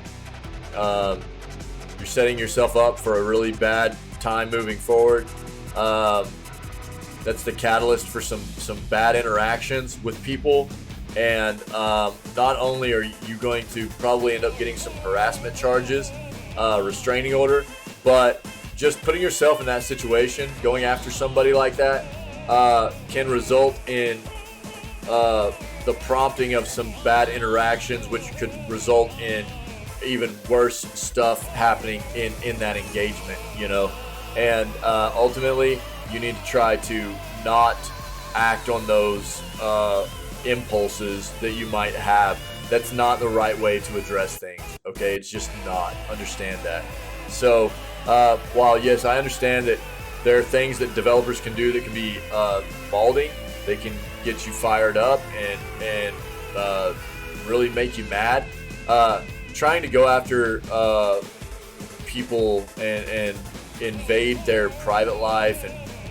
You're setting yourself up for a really bad time moving forward. That's the catalyst for some bad interactions with people. And not only are you going to probably end up getting some harassment charges, restraining order, but just putting yourself in that situation, going after somebody like that, can result in the prompting of some bad interactions, which could result in even worse stuff happening in that engagement, you know. And ultimately, you need to try to not act on those impulses that you might have. That's not the right way to address things, okay? It's just not. Understand that. So, while yes, I understand that there are things that developers can do that can be balding, they can get you fired up and really make you mad. Trying to go after people and invade their private life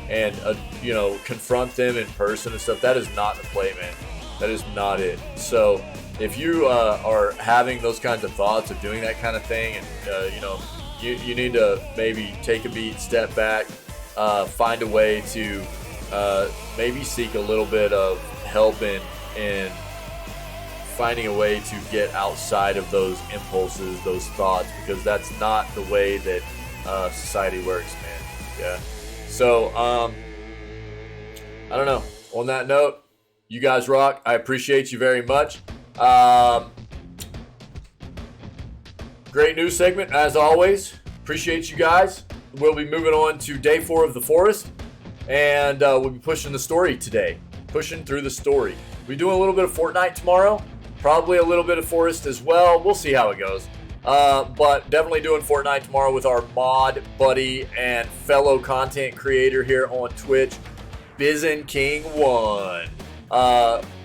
and you know, confront them in person and stuff, that is not the play, man. That is not it. So if you are having those kinds of thoughts of doing that kind of thing, and you know, you need to maybe take a beat, step back, find a way to maybe seek a little bit of help in finding a way to get outside of those impulses, those thoughts, because that's not the way that society works, man. Yeah. So, I don't know. On that note, you guys rock. I appreciate you very much. Great news segment, as always. Appreciate you guys. We'll be moving on to day 4 of the forest, and we'll be pushing the story today. Pushing through the story. We'll be doing a little bit of Fortnite tomorrow. Probably a little bit of forest as well. We'll see how it goes. But definitely doing Fortnite tomorrow with our mod buddy and fellow content creator here on Twitch, Bizen King 1.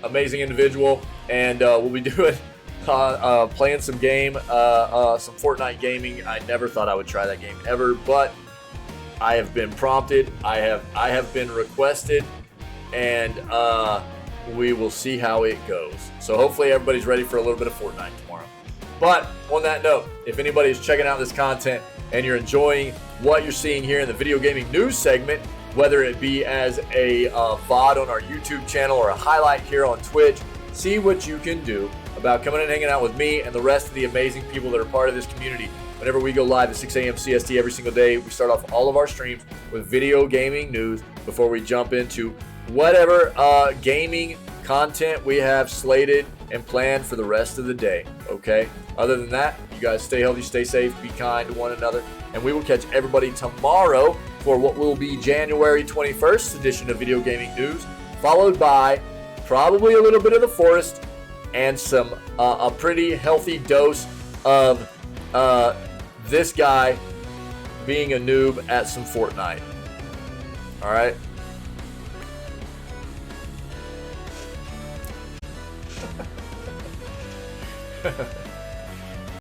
Amazing individual, and we'll be doing playing some some Fortnite gaming. I never thought I would try that game ever, but I have been prompted. I have been requested, and we will see how it goes. So hopefully everybody's ready for a little bit of Fortnite tomorrow. But on that note, if anybody is checking out this content and you're enjoying what you're seeing here in the video gaming news segment, whether it be as a VOD on our YouTube channel or a highlight here on Twitch, see what you can do about coming and hanging out with me and the rest of the amazing people that are part of this community. Whenever we go live at 6 a.m. CST every single day, we start off all of our streams with video gaming news before we jump into whatever gaming content we have slated and planned for the rest of the day, okay? Other than that, you guys stay healthy, stay safe, be kind to one another, and we will catch everybody tomorrow for what will be January 21st edition of Video Gaming News, followed by probably a little bit of the forest and some a pretty healthy dose of this guy being a noob at some Fortnite. All right.